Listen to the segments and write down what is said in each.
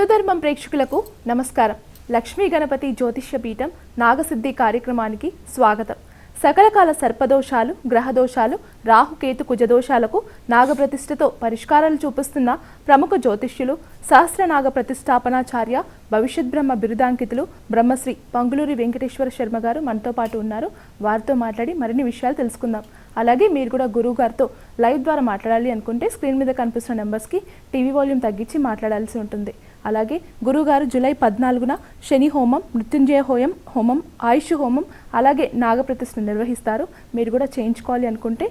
హిందూ ధర్మం ప్రేక్షకులకు నమస్కారం. లక్ష్మీ గణపతి జ్యోతిష్య పీఠం నాగసిద్ధి కార్యక్రమానికి స్వాగతం. సకలకాల సర్పదోషాలు, గ్రహదోషాలు, రాహుకేతు కుజదోషాలకు నాగప్రతిష్ఠతో పరిష్కారాలు చూపిస్తున్న ప్రముఖ జ్యోతిష్యులు, సహస్రనాగ ప్రతిష్టాపనాచార్య, భవిష్యత్ బ్రహ్మ బిరుదాంకితులు బ్రహ్మశ్రీ పంగులూరి వెంకటేశ్వర శర్మ గారు మనతో పాటు ఉన్నారు. వారితో మాట్లాడి మరిన్ని విషయాలు తెలుసుకుందాం. అలాగే మీరు కూడా గురువు గారితో లైవ్ ద్వారా మాట్లాడాలి అనుకుంటే స్క్రీన్ మీద కనిపిస్తున్న నెంబర్స్కి టీవీ వాల్యూమ్ తగ్గించి మాట్లాడాల్సి ఉంటుంది. అలాగే గురువుగారు జూలై 14న శని హోమం, మృత్యుంజయ హోమం, ఆయుష్ హోమం, అలాగే నాగప్రతిష్ఠ నిర్వహిస్తారు. మీరు కూడా చేయించుకోవాలి అనుకుంటే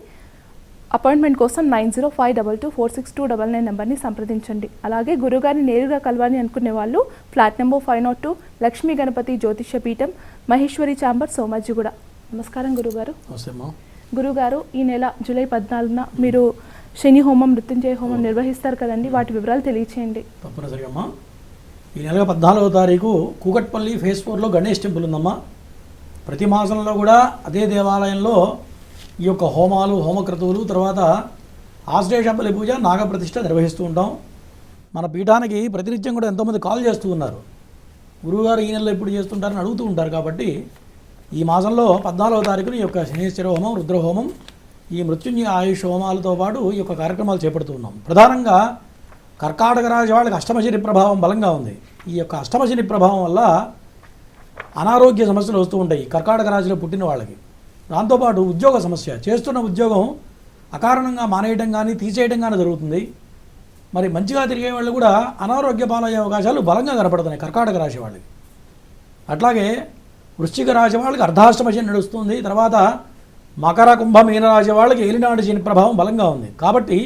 అపాయింట్మెంట్ కోసం 9052246299 నెంబర్ని సంప్రదించండి. అలాగే గురుగారిని నేరుగా కలవాలి అనుకునే వాళ్ళు ఫ్లాట్ నెంబర్ 502 లక్ష్మీ గణపతి జ్యోతిష్య పీఠం, మహేశ్వరి ఛాంబర్, సోమాజిగూడ. నమస్కారం గురుగారు. గురుగారు, ఈ నెల జూలై 14న మీరు శని హోమం, మృత్యుంజయ హోమం నిర్వహిస్తారు కదండి, వాటి వివరాలు తెలియచేయండి. తప్పనిసరిగా అమ్మా. ఈ నెల 14వ తారీఖు కూకట్పల్లి ఫేజ్ 4లో గణేష్ టెంపుల్ ఉందమ్మా. ప్రతి మాసంలో కూడా అదే దేవాలయంలో ఈ యొక్క హోమాలు, హోమక్రతువులు, తర్వాత ఆశ్లేషబలి పూజ, నాగప్రతిష్ఠ నిర్వహిస్తూ ఉంటాం. మన పీఠానికి ప్రతినిత్యం కూడా ఎంతోమంది కాల్ చేస్తూ ఉన్నారు, గురువుగారు ఈ నెలలో ఎప్పుడు చేస్తుంటారని అడుగుతూ ఉంటారు. కాబట్టి ఈ మాసంలో 14వ తారీఖున ఈ యొక్క శనీశ్వర హోమం, రుద్రహోమం, ఈ మృత్యుంజయ ఆయుష్ హోమాలతో పాటు ఈ యొక్క కార్యక్రమాలు చేపడుతూ ఉన్నాం. ప్రధానంగా కర్కాటక రాశి వాళ్ళకి అష్టమశని ప్రభావం బలంగా ఉంది. ఈ యొక్క అష్టమశని ప్రభావం వల్ల అనారోగ్య సమస్యలు వస్తూ ఉంటాయి కర్కాటక రాశిలో పుట్టిన వాళ్ళకి. దాంతోపాటు ఉద్యోగ సమస్య, చేస్తున్న ఉద్యోగం అకారణంగా మానేయడం కానీ తీసేయడం కానీ జరుగుతుంది. మరి మంచిగా తిరిగే వాళ్ళు కూడా అనారోగ్య పాలయ్యే అవకాశాలు బలంగా కనపడుతున్నాయి కర్కాటక రాశి వాళ్ళకి. అట్లాగే వృశ్చిక రాశి వాళ్ళకి అర్ధాష్టమశని నడుస్తుంది. తర్వాత మకర, కుంభ, మీన రాశి వాళ్ళకి ఏలినాడు శని ప్రభావం బలంగా ఉంది. కాబట్టి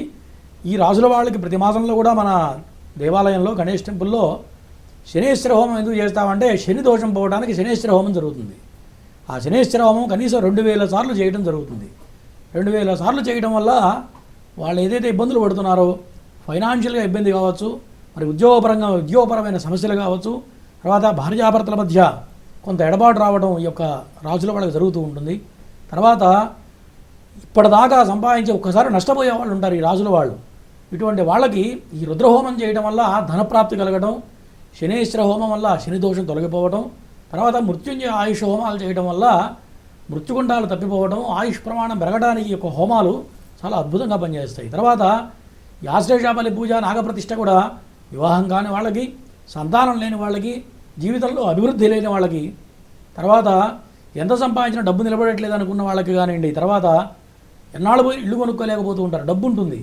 ఈ రాశుల వాళ్ళకి ప్రతి మాసంలో కూడా మన దేవాలయంలో గణేష్ టెంపుల్లో శనేశ్వర హోమం ఎందుకు చేస్తామంటే శని దోషం పోవడానికి శనేశ్వర హోమం జరుగుతుంది. ఆ శనేశ్వర హోమం కనీసం 2000 సార్లు చేయడం జరుగుతుంది. 2000 సార్లు చేయడం వల్ల వాళ్ళు ఏదైతే ఇబ్బందులు పడుతున్నారో, ఫైనాన్షియల్గా ఇబ్బంది కావచ్చు, మరి ఉద్యోగపరమైన సమస్యలు కావచ్చు, తర్వాత భార్యాభర్తల మధ్య కొంత ఎడబాటు రావడం ఈ యొక్క రాజుల వాళ్ళకి జరుగుతూ ఉంటుంది. తర్వాత ఇప్పటిదాకా సంపాదించి ఒక్కసారి నష్టపోయే వాళ్ళు ఉంటారు ఈ రాజుల వాళ్ళు. ఇటువంటి వాళ్ళకి ఈ రుద్రహోమం చేయడం వల్ల ధనప్రాప్తి కలగడం, శనేశ్వర హోమం వల్ల శని దోషం తొలగిపోవడం, తర్వాత మృత్యుంజయ ఆయుష్ హోమాలు చేయడం వల్ల మృత్యుగుండాలు తప్పిపోవడం, ఆయుష్ ప్రమాణం పెరగడానికి ఈ యొక్క హోమాలు చాలా అద్భుతంగా పనిచేస్తాయి. తర్వాత ఈ ఆశ్లేషబలి పూజ, నాగప్రతిష్ఠ కూడా వివాహం కాని వాళ్ళకి, సంతానం లేని వాళ్ళకి, జీవితంలో అభివృద్ధి లేని వాళ్ళకి, తర్వాత ఎంత సంపాదించిన డబ్బు నిలబడట్లేదు అనుకున్న వాళ్ళకి కానివ్వండి, తర్వాత ఎన్నాళ్ళు పోయి ఇల్లు కొనుక్కోలేకపోతూ ఉంటారు, డబ్బు ఉంటుంది,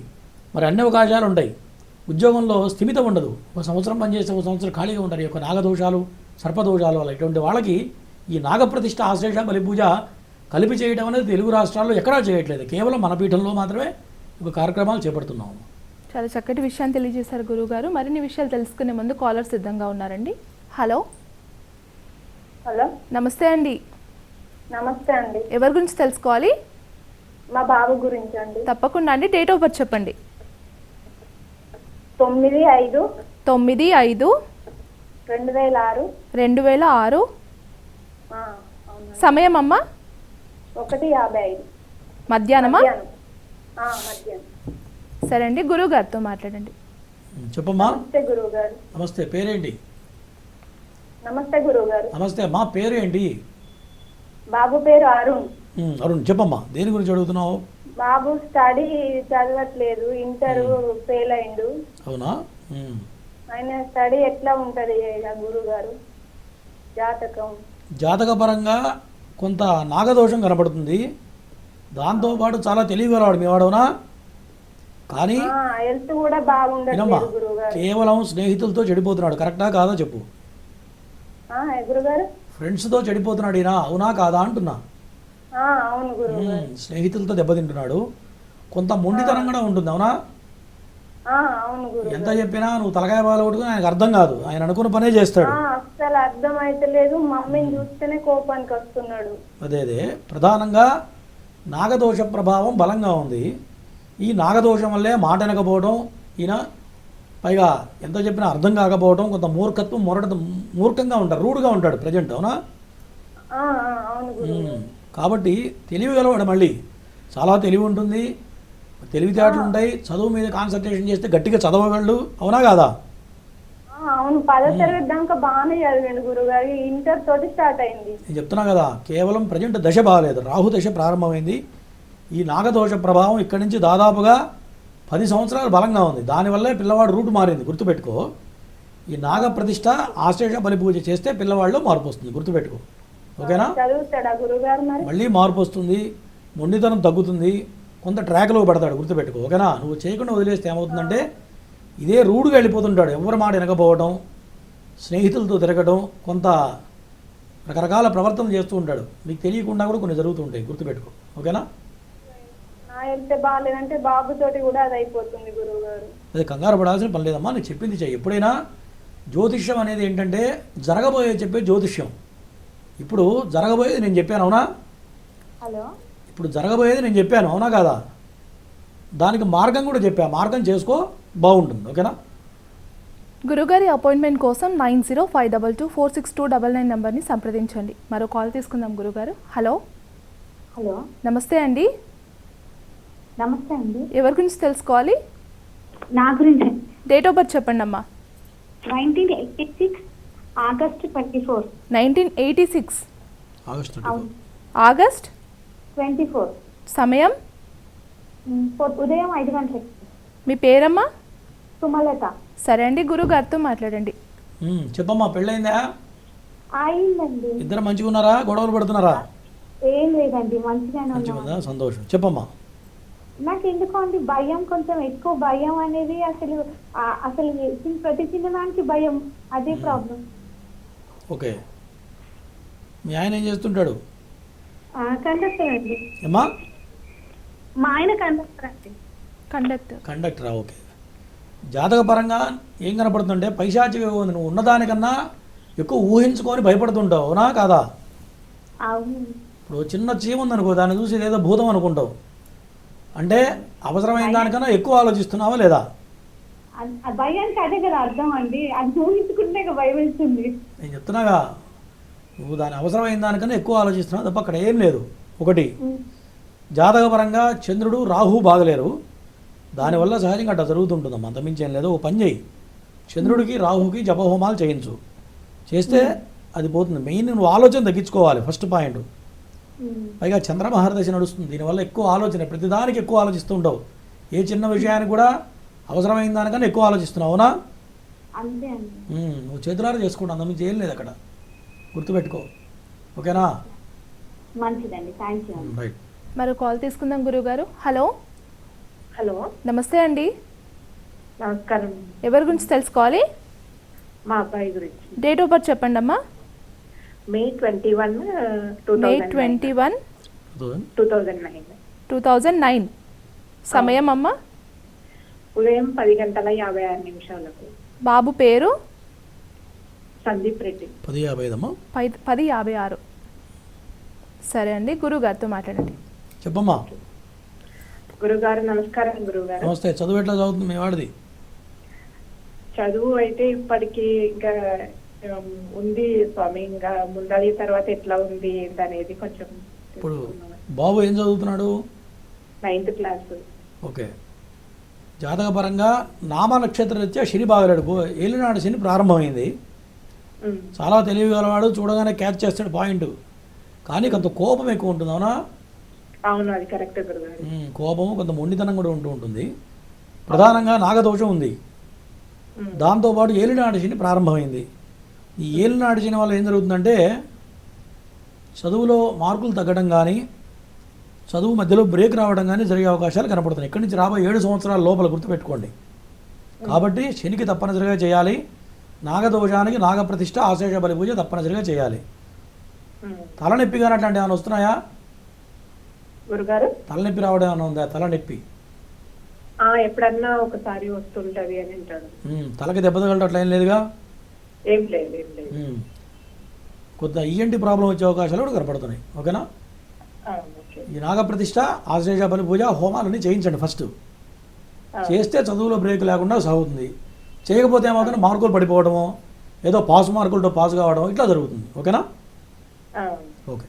మరి అన్ని అవకాశాలు ఉంటాయి, ఉద్యోగంలో స్థిమితం ఉండదు, ఒక సంవత్సరం పనిచేస్తే ఒక సంవత్సరం ఖాళీగా ఉంటారు. ఈ యొక్క నాగదోషాలు, సర్పదోషాల వల్ల ఇటువంటి వాళ్ళకి ఈ నాగప్రతిష్ఠ, ఆశ్లేషబలి పూజ కలిపి చేయడం అనేది తెలుగు రాష్ట్రాల్లో ఎక్కడా చేయట్లేదు, కేవలం మన పీఠంలో మాత్రమే ఒక కార్యక్రమాలు చేపడుతున్నాము. చాలా చక్కటి విషయాన్ని తెలియజేశారు గురువుగారు. మరిన్ని విషయాలు తెలుసుకునే ముందు కాలర్ సిద్ధంగా ఉన్నారండి. హలో. హలో, నమస్తే అండి. నమస్తే అండి. ఎవరి గురించి తెలుసుకోవాలి? మా బాబు గురించి అండి. తప్పకుండా అండి. డేట్ ఆఫ్ బర్త్ చెప్పండి. 9/5/2006. 2006. సమయం అమ్మా? 1:55 మధ్యాహ్నమా? మధ్యాహ్నం. సరే అండి, గురువు గారితో మాట్లాడండి. చెప్పమ్మా. నమస్తే గురువు గారు. నమస్తే, పేరేంటి? నమస్తే గురువు గారు. నమస్తే అమ్మా, పేరేంటి? బాబు పేరు అరుణ్. అరుణ్, చెప్పమ్మా, దేని గురించి అడుగుతున్నావు? బాబు స్టడీ చదవట్లేదు, ఇంటర్ ఫెయిల్ అయిండు. అవునా? ఆయన స్టడీ ఎట్లా ఉంటది గురువు గారు? జాతకపరంగా కొంత నాగదోషం కనపడుతుంది, దాంతోపాటు చాలా తెలియగలవాడు మీ వాడవునా? కానీ హెల్త్ కూడా బాగుండదు గురువుగారు. కేవలం స్నేహితులతో చెడిపోతున్నాడు, కరెక్టా కాదా చెప్పు? గురుగారు, ఫ్రెండ్స్తో చెడిపోతున్నాడు ఈయన, అవునా కాదా అంటున్నా? అవును గురువుగారు. స్నేహితులతో దెబ్బతింటున్నాడు, కొంత మొండితనం కూడా ఉంటుంది, అవునా? అవును గురువు. ఎంత చెప్పినా నువ్వు తలకాయ బాగా కొట్టుకుని ఆయనకు అర్థం కాదు, ఆయన అనుకున్న పనే చేస్తాడు. అసలు అర్థం అయితే లేదు, మమ్మీని చూస్తేనే కోపానికి వస్తున్నాడు. అదే ప్రధానంగా నాగదోష ప్రభావం బలంగా ఉంది. ఈ నాగదోషం వల్లే మాట వినకపోవడం, ఈయన పైగా ఎంత చెప్పినా అర్థం కాకపోవడం, కొంత మూర్ఖత్వం, మూర్ఖంగా ఉంటాడు, రూడ్గా ఉంటాడు ప్రజెంట్, అవునా? కాబట్టి తెలివి గలవాడు, మళ్ళీ చాలా తెలివి ఉంటుంది, తెలివితేటలు ఉంటాయి, చదువు మీద కాన్సన్ట్రేషన్ చేస్తే గట్టిగా చదవగలడు, అవునా కాదా? అవును 10వ తరగతి దాకా బాగానే చదివాడు గురుగారు. ఇంటర్ తోటి స్టార్ట్ అయింది. నేను చెప్తున్నా కదా, కేవలం ప్రజెంట్ దశ బాగాలేదు, రాహు దశ ప్రారంభమైంది. ఈ నాగదోష ప్రభావం ఇక్కడి నుంచి దాదాపుగా 10 సంవత్సరాలు బలంగా ఉంది. దానివల్లే పిల్లవాడు రూట్ మారింది, గుర్తుపెట్టుకో. ఈ నాగ ప్రతిష్ట ఆశ్లేష బలి పూజ చేస్తే పిల్లవాళ్ళు మార్పు వస్తుంది, గుర్తుపెట్టుకో. ఓకేనా? చదువుతాడా గురుగారు మరి? మళ్ళీ మార్పు వస్తుంది, మొండితనం తగ్గుతుంది, కొంత ట్రాక్లో పడతాడు, గుర్తుపెట్టుకో. ఓకేనా? నువ్వు చేయకుండా వదిలేస్తే ఏమవుతుందంటే ఇదే రూడ్గా వెళ్ళిపోతుంటాడు. ఎవరి మాట వినకపోవడం, స్నేహితులతో తిరగడం, కొంత రకరకాల ప్రవర్తన చేస్తూ ఉంటాడు. మీకు తెలియకుండా కూడా కొన్ని జరుగుతూ ఉంటాయి, గుర్తుపెట్టుకో. ఓకేనా? నా వెళ్తే బాగాలేదంటే బాబుతోటి కూడా అది అయిపోతుంది గురుగారు. అది కంగారు పడాల్సిన పని లేదమ్మా, నేను చెప్పింది చెయ్యి. ఎప్పుడైనా జ్యోతిష్యం అనేది ఏంటంటే జరగబోయే చెప్పే జ్యోతిష్యం. ఇప్పుడు జరగబోయేది నేను చెప్పాను, అవునా? హలో, ఇప్పుడు జరగబోయేది నేను చెప్పాను, అవునా కాదా? దానికి మార్గం కూడా చెప్పా, మార్గం చేసుకో, బాగుంటుంది. ఓకేనా? గురుగారి అపాయింట్మెంట్ కోసం 9052246299 నెంబర్ని సంప్రదించండి. మరో కాల్ తీసుకుందాం గురుగారు. హలో, హలో, నమస్తే అండి. నమస్తే అండి. ఎవరి గురించి తెలుసుకోవాలి? నా గురించి డేట్ ఆఫ్ బర్త్ చెప్పండి అమ్మా. 1986 ఆగస్ట్ 24. 1986 ఆగస్టు ఆగస్ట్ 24 సమయం? ఉదయం 5 గంటలకి. మీ పేరమ్మా? సుమలత. సరే అండి, గురుగారితో మాట్లాడండి. చెప్పమ్మా, పెళ్ళయిందా? అయిందండి. ఇద్దరు మంచిగా ఉన్నారా? గొడవలు పడుతున్నారా? ఏం లేదండి, మంచిగానే మంచిగా ఉన్నాం. ఉందా? సంతోషం. చెప్పమ్మా. నాకు ఎందుకో అండి భయం, కొంచెం ఎక్కువ భయం అనేది. అసలు ప్రతి చిన్నదానికి భయం, అదే ప్రాబ్లం. ఓకే, మీ ఆయన ఏం చేస్తుంటాడు? కండక్టర్ అండి. ఏమ్మా? మా ఆయన కండక్టర్ అండి. కండక్టరా? ఓకే. జాతకపరంగా ఏం కనపడుతుందంటే పైశాచిక ఉంది. నువ్వు ఉన్నదానికన్నా ఎక్కువ ఊహించుకొని భయపడుతుంటావు, అవునా కాదా? అవును. ఇప్పుడు చిన్న చీమ ఉందనుకో, దాన్ని చూసి ఏదో భూతం అనుకుంటావు. అంటే అవసరమైన దానికన్నా ఎక్కువ ఆలోచిస్తున్నావా లేదా? భయానికి అదే కదా అర్థం అండి. అది ఊహించుకుంటే భయం వేస్తుంది. నేను చెప్తున్నాగా, నువ్వు దాని అవసరమైన దానికన్నా ఎక్కువ ఆలోచిస్తున్నావు తప్ప అక్కడ ఏం లేదు. ఒకటి, జాతకపరంగా చంద్రుడు రాహు బాగలేరు, దానివల్ల సహజంగా అట్లా జరుగుతుంటుందమ్మా, అంతమించి ఏం లేదు. ఓ పని చేయి, చంద్రుడికి రాహుకి జపహోమాలు చేయించు, చేస్తే అది పోతుంది. మెయిన్ నువ్వు ఆలోచన తగ్గించుకోవాలి, ఫస్ట్ పాయింట్. పైగా చంద్రమహర్దశ నడుస్తుంది, దీనివల్ల ఎక్కువ ఆలోచన, ప్రతిదానికి ఎక్కువ ఆలోచిస్తూ ఉంటావు. ఏ చిన్న విషయానికి కూడా అవసరమైన దానికన్నా ఎక్కువ ఆలోచిస్తున్నావు, అవునా? అంతే అండి. నువ్వు చేతులారా చేసుకుంటా, అంతమించి ఏం లేదు అక్కడ, గుర్తుపెట్టుకో. ఓకేనా? మంచిదండి, థ్యాంక్ యూ. రైట్. మరో కాల్ తీసుకుందాం గురుగారు. హలో, హలో, నమస్తే అండి. నమస్కారం. ఎవరి గురించి తెలుసుకోవాలి? మా అబ్బాయి గురించి. డేట్ ఆఫ్ బర్త్ చెప్పండి అమ్మా. May 21, May 21, 2009. 2009 సమయం అమ్మా? ఉదయం 10:56 బాబు పేరు? సందీప్ రెడ్డి. 10:55 అమ్మా. 10:56. సరే అండి, గురుగారితో మాట్లాడండి. చెప్పమ్మా. గురుగారు నమస్కారం. గురుగారు నమస్తే. చదువు ఎట్లా చదువుతుంది మీ వాడిది? చదువు అయితే ఇప్పటికి ఇంకా ఉంది స్వామి, ఇంకా ముందడి తర్వాత ఎట్లా ఉంది ఏంటనేది కొంచెం. ఇప్పుడు బాబు ఏం చదువుతున్నాడు? 9th class. ఓకే. జాతకపరంగా నామ నక్షత్ర రీత్యా శని బాగలేడు, ఏలినాడు శని ప్రారంభమైంది. చాలా తెలివిగలవాడు, చూడగానే క్యాచ్ చేస్తాడు పాయింట్, కానీ కొంత కోపం ఎక్కువ ఉంటుంది, అవునా? అవును, అది కరెక్ట్ గురుగారు. కోపము, కొంత మొండితనం కూడా ఉంటూ ఉంటుంది. ప్రధానంగా నాగదోషం ఉంది, దాంతోపాటు ఏలినాడు శని ప్రారంభమైంది. ఈ ఏలినాడు శని వల్ల ఏం జరుగుతుందంటే చదువులో మార్కులు తగ్గడం కానీ, చదువు మధ్యలో బ్రేక్ రావడం కానీ జరిగే అవకాశాలు కనపడుతున్నాయి. ఇక్కడి నుంచి రాబోయే 7 సంవత్సరాల లోపల, గుర్తుపెట్టుకోండి. కాబట్టి శనికి తప్పనిసరిగా చేయాలి, నాగదోషానికి నాగప్రతిష్ఠ ఆశేష బలి పూజ తప్పనిసరిగా చేయాలి. తలనొప్పి కానీ అట్లాంటి ఏమైనా వస్తున్నాయా గురుగారు? తలనొప్పి రావడం ఏమైనా ఉందా? తలనొప్పి ఎప్పుడన్నా ఒకసారి వస్తుంటది అని అంటాడు. తలకి దెబ్బ తగలటం అట్లా ఏం లేదుగా? ఏం లేదు, ఏం లేదు. కొద్ది ఈఎన్టీ ప్రాబ్లం వచ్చే అవకాశాలు కూడా కనపడుతున్నాయి. ఓకేనా? ఈ నాగప్రతిష్ఠ ఆశ్లేష బలి పూజ హోమాలన్నీ చేయించండి ఫస్ట్. చేస్తే చదువులో బ్రేక్ లేకుండా సాగుతుంది. చేయకపోతే ఏమవుతుంది, మార్కులు పడిపోవడము, ఏదో పాస్ మార్కులతో పాస్ కావడం ఇట్లా జరుగుతుంది. ఓకేనా? ఓకే.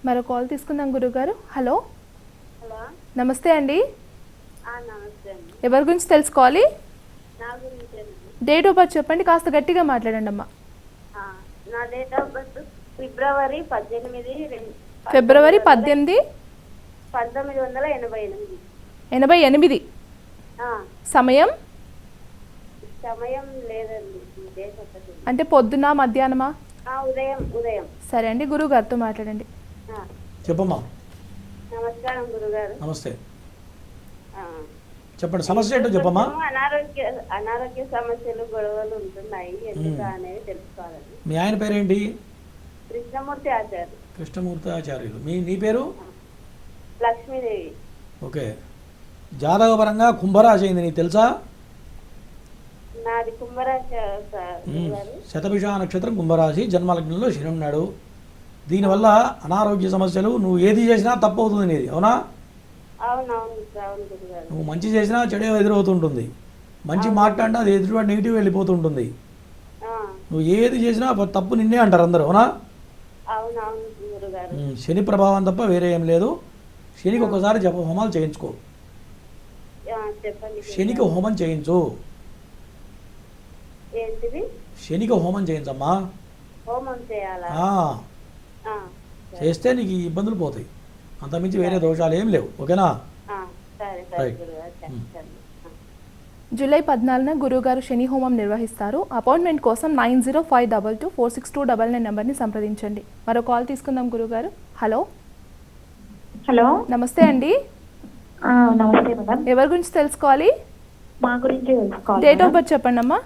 మరో కాల్ తీసుకుందాం గురుగారు. హలో, నమస్తే అండి. ఎవరి గురించి తెలుసుకోవాలి? డేట్ ఆఫ్ బర్త్ చెప్పండి, కాస్త గట్టిగా మాట్లాడండి అమ్మా. నా డేట్ ఆఫ్ బర్త్ ఫిబ్రవరి 18 ఫిబ్రవరి 18, 1988. 88. ఆ, సమయం సమయం లేదండి, ఇదే చెప్పండి. అంటే పొద్దున మధ్యాహ్నమా? ఉదయం ఉదయం. సరే అండి, గురువు గారితో మాట్లాడండి. ఆ, చెప్పమ్మా. నమస్కారం గురుగారు. నమస్తే, ఆ, చెప్పండి సమస్య ఏంటో చెప్పమ్మా. కొంచెం అనారోగ్య సమస్యలు గొడవలు ఉంటున్నాయి, ఎందుకు అనేది తెలుసుకోవాలండి. మీ ఆయన పేరేంటి? కృష్ణమూర్తి ఆచార్య. కృష్ణమూర్తి ఆచార్యులు. నీ పేరు? లక్ష్మీదేవి. ఓకే. జాతకపరంగా కుంభరాశి అయింది, నీకు తెలుసా? నాది కుంభరాశి సార్ గురుగారు. శతభిష నక్షత్రం కుంభరాశి, జన్మలగ్నంలో శని ఉన్నాడు. దీనివల్ల అనారోగ్య సమస్యలు, నువ్వు ఏది చేసినా తప్పు అవుతుంది నీది, అవునా? అవునవును అవును గురుగారు. నువ్వు మంచి చేసినా చెడు ఎదురవుతుంటుంది, మంచి మాట్లాడినా అది ఎదురు నెగిటివ్ వెళ్ళిపోతుంటుంది. నువ్వు ఏది చేసినా తప్పు నిన్నే అంటారు అందరూ, అవునా? అవునవును గురుగారు. శని ప్రభావం తప్ప వేరే ఏం లేదు. శనికి ఒకసారి జప హోమాలు చేయించుకో. చెప్పండి. శనికి హోమం చేయించు. ఏంటిది? శనికి హోమం చేయించమ్మా. హోమం చేయాలా? చేస్తే నీకు ఈ ఇబ్బందులు పోతాయి, అంతమించి వేరే దోషాలు ఏం లేవు, ఓకేనా? సరే సరే రైట్. గురుగారు, చెప్పండి. జూలై 14న గురువుగారు శని హోమం నిర్వహిస్తారు. అపాయింట్మెంట్ కోసం 9052246299 నెంబర్ని సంప్రదించండి. మరో కాల్ తీసుకుందాం గురువుగారు. హలో హలో, నమస్తే అండి. నమస్తే మేడం. ఎవరి గురించి తెలుసుకోవాలి? మా గురించి తెలుసుకోవాలి. డేట్ ఆఫ్ బర్త్ చెప్పండి అమ్మా.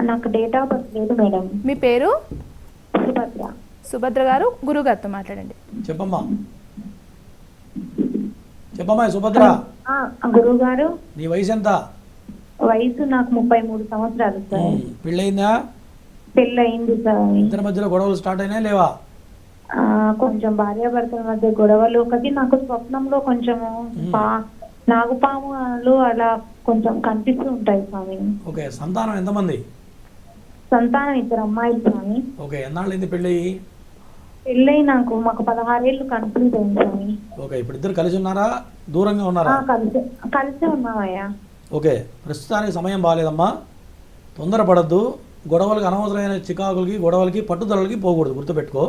నాకు డేట్ ఆఫ్ బర్త్ లేదు మేడం. మీ పేరు? సుభద్ర. సుభద్ర గారు, గురువు గారితో మాట్లాడండి. చెప్పమ్మా. చెప్పమ్మా సుభద్ర. గురువు గారు, నీ వయసు ఎంత? వయసు నాకు 33 సంవత్సరాలు సార్. పెళ్ళయిందా? పెళ్ళి అయింది సార్. ఇద్దరి మధ్యలో గొడవలు స్టార్ట్ అయినా లేవా? కొంచెం భార్యాభర్తల మధ్య గొడవలు. ఒకటి నాకు స్వప్నంలో కొంచెము నాగుపాములు అలా కొంచెం కనిపిస్తూ ఉంటాయి స్వామి. ఓకే. సంతానం ఎంతమంది? సంతానం 2 అమ్మాయిలు స్వామి. ఓకే. ఎన్నాళ్ళైంది పెళ్ళి? పెళ్ళై మాకు 16 ఏళ్ళు కంప్లీట్ అయింది స్వామి. ఓకే. ఇప్పుడు ఇద్దరు కలిసి ఉన్నారా, దూరంగా ఉన్నారా? కలిసే ఉన్నామయ్యా. ఓకే. ప్రస్తుతానికి సమయం బాగాలేదమ్మా, తొందరపడద్దు. గొడవలకి, అనవసరమైన చికాకులకి, గొడవలకి, పట్టుదలకి పోకూడదు, గుర్తుపెట్టుకో.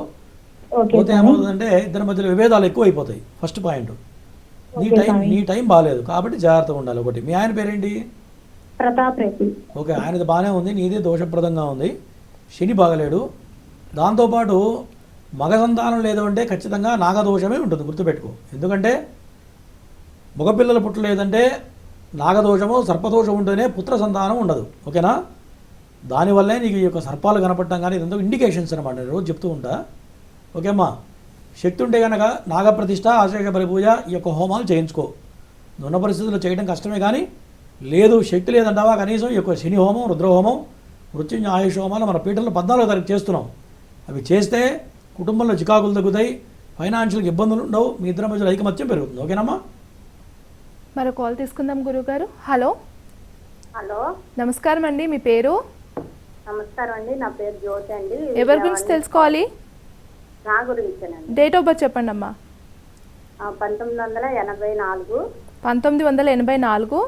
పోతే ఏమవుతుందంటే ఇద్దరి మధ్యలో విభేదాలు ఎక్కువ అయిపోతాయి. ఫస్ట్ పాయింట్, నీ టైం బాగాలేదు కాబట్టి జాగ్రత్తగా ఉండాలి. ఒకటి. మీ ఆయన పేరేంటి? ప్రతాప్ రెడ్డి. ఓకే. ఆయనది బాగానే ఉంది, నీదే దోషప్రదంగా ఉంది. శని బాగలేడు. దాంతోపాటు మగ సంతానం లేదు అంటే ఖచ్చితంగా నాగదోషమే ఉంటుంది, గుర్తుపెట్టుకో. ఎందుకంటే మగపిల్లలు పుట్టలేదంటే నాగదోషము, సర్పదోషం ఉంటేనే పుత్ర సంతానం ఉండదు, ఓకేనా? దానివల్లే నీకు ఈ యొక్క సర్పాలు కనపడటం కానీ ఇదంతా ఇండికేషన్స్ అనమాట, నేను రోజు చెప్తూ ఉంటా, ఓకేమ్మా? శక్తి ఉంటే కనుక నాగప్రతిష్ఠ, ఆశేష బలి పూజ, ఈ యొక్క హోమాలు చేయించుకో. ఉన్న పరిస్థితుల్లో చేయడం కష్టమే, కానీ లేదు శక్తి లేదంటావా, కనీసం ఈ యొక్క శని హోమం, రుద్రహోమం, మృత్యుంజయ ఆయుష హోమాలు మన పీఠంలో 14వ తారీఖు చేస్తున్నాం. అవి చేస్తే కుటుంబంలో చికాకులు తగ్గుతాయి, ఫైనాన్షియల్కి ఇబ్బందులు ఉండవు, మీ ఇద్దరి మధ్యలో ఐకమత్యం పెరుగుతుంది, ఓకేనమ్మా? మరో కాల్ తీసుకుందాం గురువుగారు. హలో హలో, నమస్కారం అండి. మీ పేరు? నమస్కారం అండి, నా పేరు జ్యోతి అండి. ఎవరి గురించి తెలుసుకోవాలి? నా గురించేనండి. డేట్ ఆఫ్ బర్త్ చెప్పండి అమ్మా. 1984 1984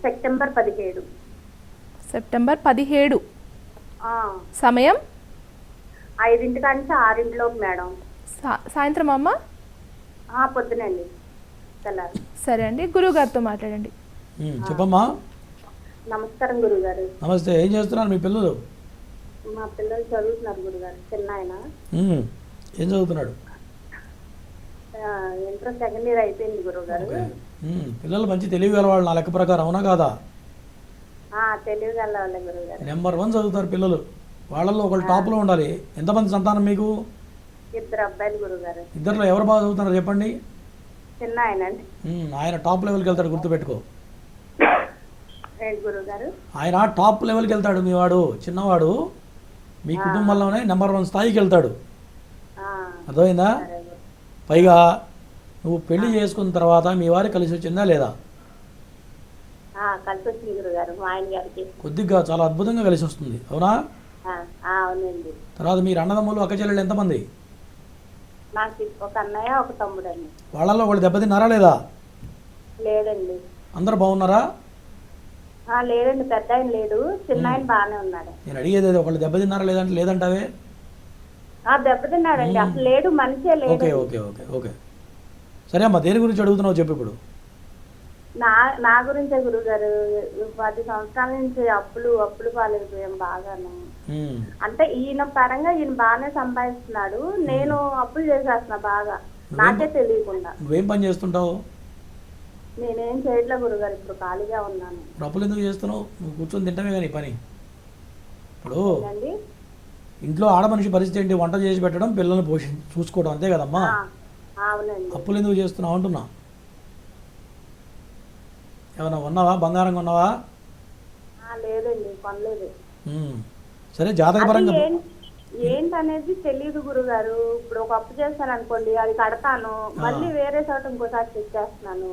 సెప్టెంబర్ 17. సెప్టెంబర్ 17. సమయం 5 నుంచి 6 మేడం. సాయంత్రం అమ్మ? పొద్దునండి, తెల్లారు. సరే అండి, గురువు గారితో మాట్లాడండి. చెప్పమ్మా. నమస్కారం గురుగారు. నమస్తే. ఏం చేస్తున్నారు మీ పిల్లలు? మా పిల్లలు చదువుతున్నారు గురుగారు. చిన్న ఆయన ఏం చదువుతున్నాడు? ఇంటర్ సెకండ్ ఇయర్ అయిపోయింది గురుగారు. పిల్లలు మంచి తెలివి గలవాళ్ళు నా లెక్క ప్రకారం, అవునా కాదా? తెలివి గలవాళ్ళే గురుగారు. నెంబర్ 1 చదువుతారు పిల్లలు. వాళ్ళల్లో ఒకళ్ళు టాప్లో ఉండాలి. ఎంతమంది సంతానం మీకు? 2 అబ్బాయిలు గురుగారు. ఇద్దరిలో ఎవరు బాగా చదువుతున్నారు చెప్పండి? చిన్న ఆయన అండి. ఆయన టాప్ లెవెల్కి వెళ్తాడు, గుర్తుపెట్టుకో. గురుగారు, ఆయన టాప్ లెవెల్కి వెళ్తాడు. మీ వాడు చిన్నవాడు మీ కుటుంబంలోనే నెంబర్ 1 స్థాయికి వెళ్తాడు, అర్థమైందా? పైగా నువ్వు పెళ్లి చేసుకున్న తర్వాత మీ వారికి కలిసి వచ్చిందా లేదా? కలిసి వచ్చింది గురుగారు. మా ఆయన గారికి కొద్దిగా చాలా అద్భుతంగా కలిసి వస్తుంది, అవునా? అవునండి. తర్వాత మీరు అన్నదమ్ములు, అక్క చెల్లెళ్ళు ఎంతమంది? నాకు ఒక అన్నయ్య, ఒక తమ్ముడు అండి. వాళ్ళల్లో వాళ్ళు దెబ్బతిన్నారా లేదా? లేదండి. అందరు బాగున్నారా? లేదండి, పెద్ద ఆయన లేడు, చిన్న ఆయన బాగానే ఉన్నాడు. నేను అడిగేది అదే, ఒకళ్ళు దెబ్బతిన్నారా లేదంటే లేదంటావే. దెబ్బతిన్నాడండి, అసలు లేడు, మనిషే లేడు. ఓకే ఓకే ఓకే ఓకే సరే అమ్మా, దేని గురించి అడుగుతున్నావు చెప్పు ఇప్పుడు. నా గురించే గురుగారు, 10 సంవత్సరాల నుంచి అప్పులు పాలైపోయాం బాగాను. అంటే ఈయన పరంగా ఈయన బాగానే సంపాదిస్తున్నాడు, నేను అప్పులు చేసేస్తున్నా బాగా, నాకే తెలియకుండా. నువ్వేం పని చేస్తుంటావు? నేనేం చేయట్లే గురుగారు, ఇప్పుడు ఖాళీగా ఉన్నాను. ఇప్పుడు అప్పులు ఎందుకు చేస్తున్నావు? నువ్వు కూర్చొని తింటామే కానీ పని. ఇప్పుడు అండి ఇంట్లో ఆడమనిషి పరిస్థితి ఏంటి? వంట చేసి పెట్టడం, పిల్లల్ని చూసుకోవడం, అంతే కదమ్మా. అవునండి. అప్పులు ఎందుకు చేస్తున్నావు అంటున్నా. ఏమన్నా కొన్నావా? బంగారం కొన్నావా? లేదండి, కొనలేదు. సరే, జాతకపరంగా ఏంటనేది తెలియదు గురుగారు. ఇప్పుడు ఒక అప్పు చేస్తాను అనుకోండి, అది కడతాను, మళ్ళీ వేరే చోట ఇంకోసారి తెచ్చేస్తున్నాను,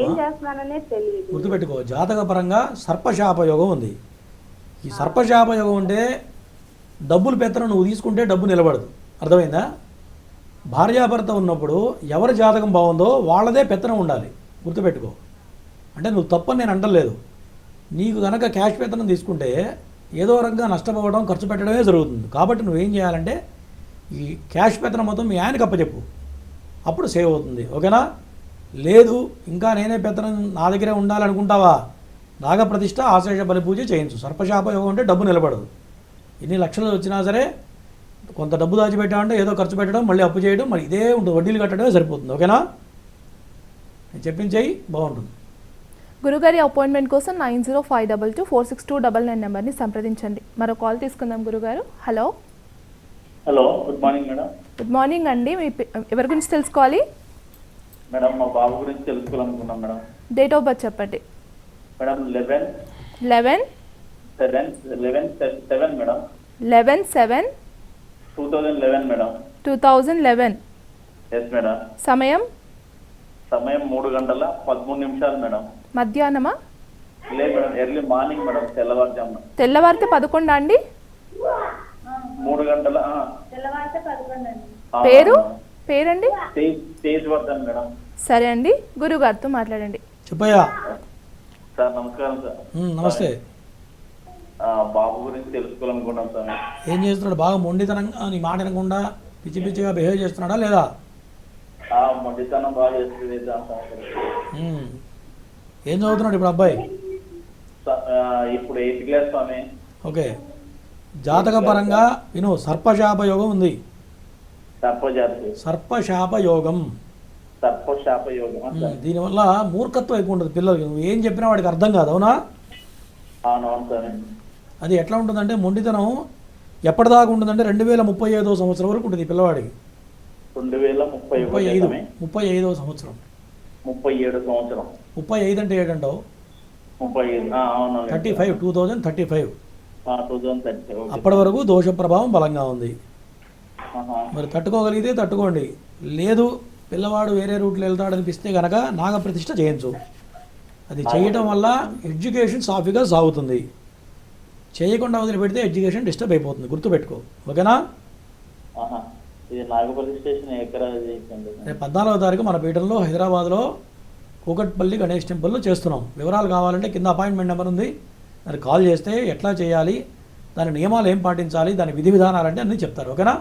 ఏం చేస్తున్నాననే తెలియదు. గుర్తుపెట్టుకో, జాతకపరంగా సర్పశాపయోగం ఉంది. ఈ సర్పశాపయోగం అంటే డబ్బులు పెత్తనం నువ్వు తీసుకుంటే డబ్బు నిలబడదు, అర్థమైందా? భార్యాభర్త ఉన్నప్పుడు ఎవరి జాతకం బాగుందో వాళ్ళదే పెత్తనం ఉండాలి, గుర్తుపెట్టుకో. అంటే నువ్వు తప్పని నేను అంటలేదు. నీకు కనుక క్యాష్ పెత్తనం తీసుకుంటే ఏదో రకంగా నష్టపోవడం, ఖర్చు పెట్టడమే జరుగుతుంది. కాబట్టి నువ్వేం చేయాలంటే ఈ క్యాష్ పెత్తనం మొత్తం మీ ఆయనకి అప్పచెప్పు, అప్పుడు సేవ్ అవుతుంది, ఓకేనా? లేదు ఇంకా నేనే పెత్తనం నా దగ్గరే ఉండాలనుకుంటావా, నాగప్రతిష్ఠ, ఆశేష బలి పూజ చేయించు. సర్పశాపయోగం అంటే డబ్బు నిలబడదు. ఎన్ని లక్షలు వచ్చినా సరే కొంత డబ్బు దాచిపెట్టామంటే ఏదో ఖర్చు పెట్టడం, మళ్ళీ అప్పు చేయడం, మరి ఇదే ఉంటుంది, వడ్డీలు కట్టడమే సరిపోతుంది, ఓకేనా? నేను చెప్పించేయి, బాగుంటుంది. గురుగారి అపాయింట్మెంట్ కోసం 9052246299 నెంబర్ని సంప్రదించండి. మరో కాల్ తీసుకుందాం గురుగారు. Hello. Good morning madam. Good morning అండి. ఎవరి గురించి తెలుసుకోవాలి? మేడం, మా బాబు గురించి తెలుసుకోవాలనుకున్నాం మేడం. డేట్ ఆఫ్ బర్త్ చెప్పండి. Madam 11/7 madam. 11/7/2011 madam. 2011. Yes madam. సమయం 3:13 మేడం. మధ్యాహ్నమా? లేదు మేడం, ఎర్లీ మార్నింగ్ మేడం, తెల్లవారుజామున. తెల్లవారితే 11 అండి? 3 గంటల. తెల్లవారితే 11 అండి. పేరండి? తేజ్వర్ధన్ మేడం. సరే అండి, గురుగారితో మాట్లాడండి. చెప్పయ్యా. సార్ నమస్కారం సార్. నమస్తే. బాబు గురించి తెలుసుకోవాలనుకున్నాం సార్. ఏం చేస్తున్నాడు? బాగా మొండితనంగా నీ మాట వినకుండా పిచ్చి పిచ్చిగా బిహేవ్ చేస్తున్నాడా లేదా? మొండితనం బాగా చేస్తుంది. ఏం చదువుతున్నాడు ఇప్పుడు అబ్బాయి? ఇప్పుడు 8th క్లాస్ స్వామి. ఓకే, జాతకపరంగా విను, సర్పశాపయోగం ఉంది. సర్పశాపయోగం. దీనివల్ల మూర్ఖత్వం ఎక్కువ ఉంటుంది పిల్లలకి. నువ్వు ఏం చెప్పినా వాడికి అర్థం కాదు, అవునా? అది ఎట్లా ఉంటుందంటే మొండితనం ఎప్పటిదాకా ఉంటుందంటే 2035వ సంవత్సరం వరకు ఉంటుంది పిల్లవాడికి. 35వ సంవత్సరం. 37 సంవత్సరం. 35 అంటే ఏంటంటావు? 35, 2035. అప్పటి వరకు దోష ప్రభావం బలంగా ఉంది. మరి తట్టుకోగలిగితే తట్టుకోండి, లేదు పిల్లవాడు వేరే రూట్లో వెళ్తాడనిపిస్తే కనుక నాగప్రతిష్ఠ చేయించు. అది చేయటం వల్ల ఎడ్యుకేషన్ సాఫీగా సాగుతుంది. చేయకుండా వదిలిపెడితే ఎడ్యుకేషన్ డిస్టర్బ్ అయిపోతుంది, గుర్తుపెట్టుకో, ఓకేనా? రేపు 14వ తారీఖు మన పీఠంలో హైదరాబాద్లో కూకట్పల్లి గణేష్ టెంపుల్లో చేస్తున్నాం. వివరాలు కావాలంటే కింద అపాయింట్మెంట్ నెంబర్ ఉంది, దానికి కాల్ చేస్తే ఎట్లా చేయాలి, దాని నియమాలు ఏం పాటించాలి, దాని విధి విధానాలంటే అన్నీ చెప్తారు, ఓకేనా?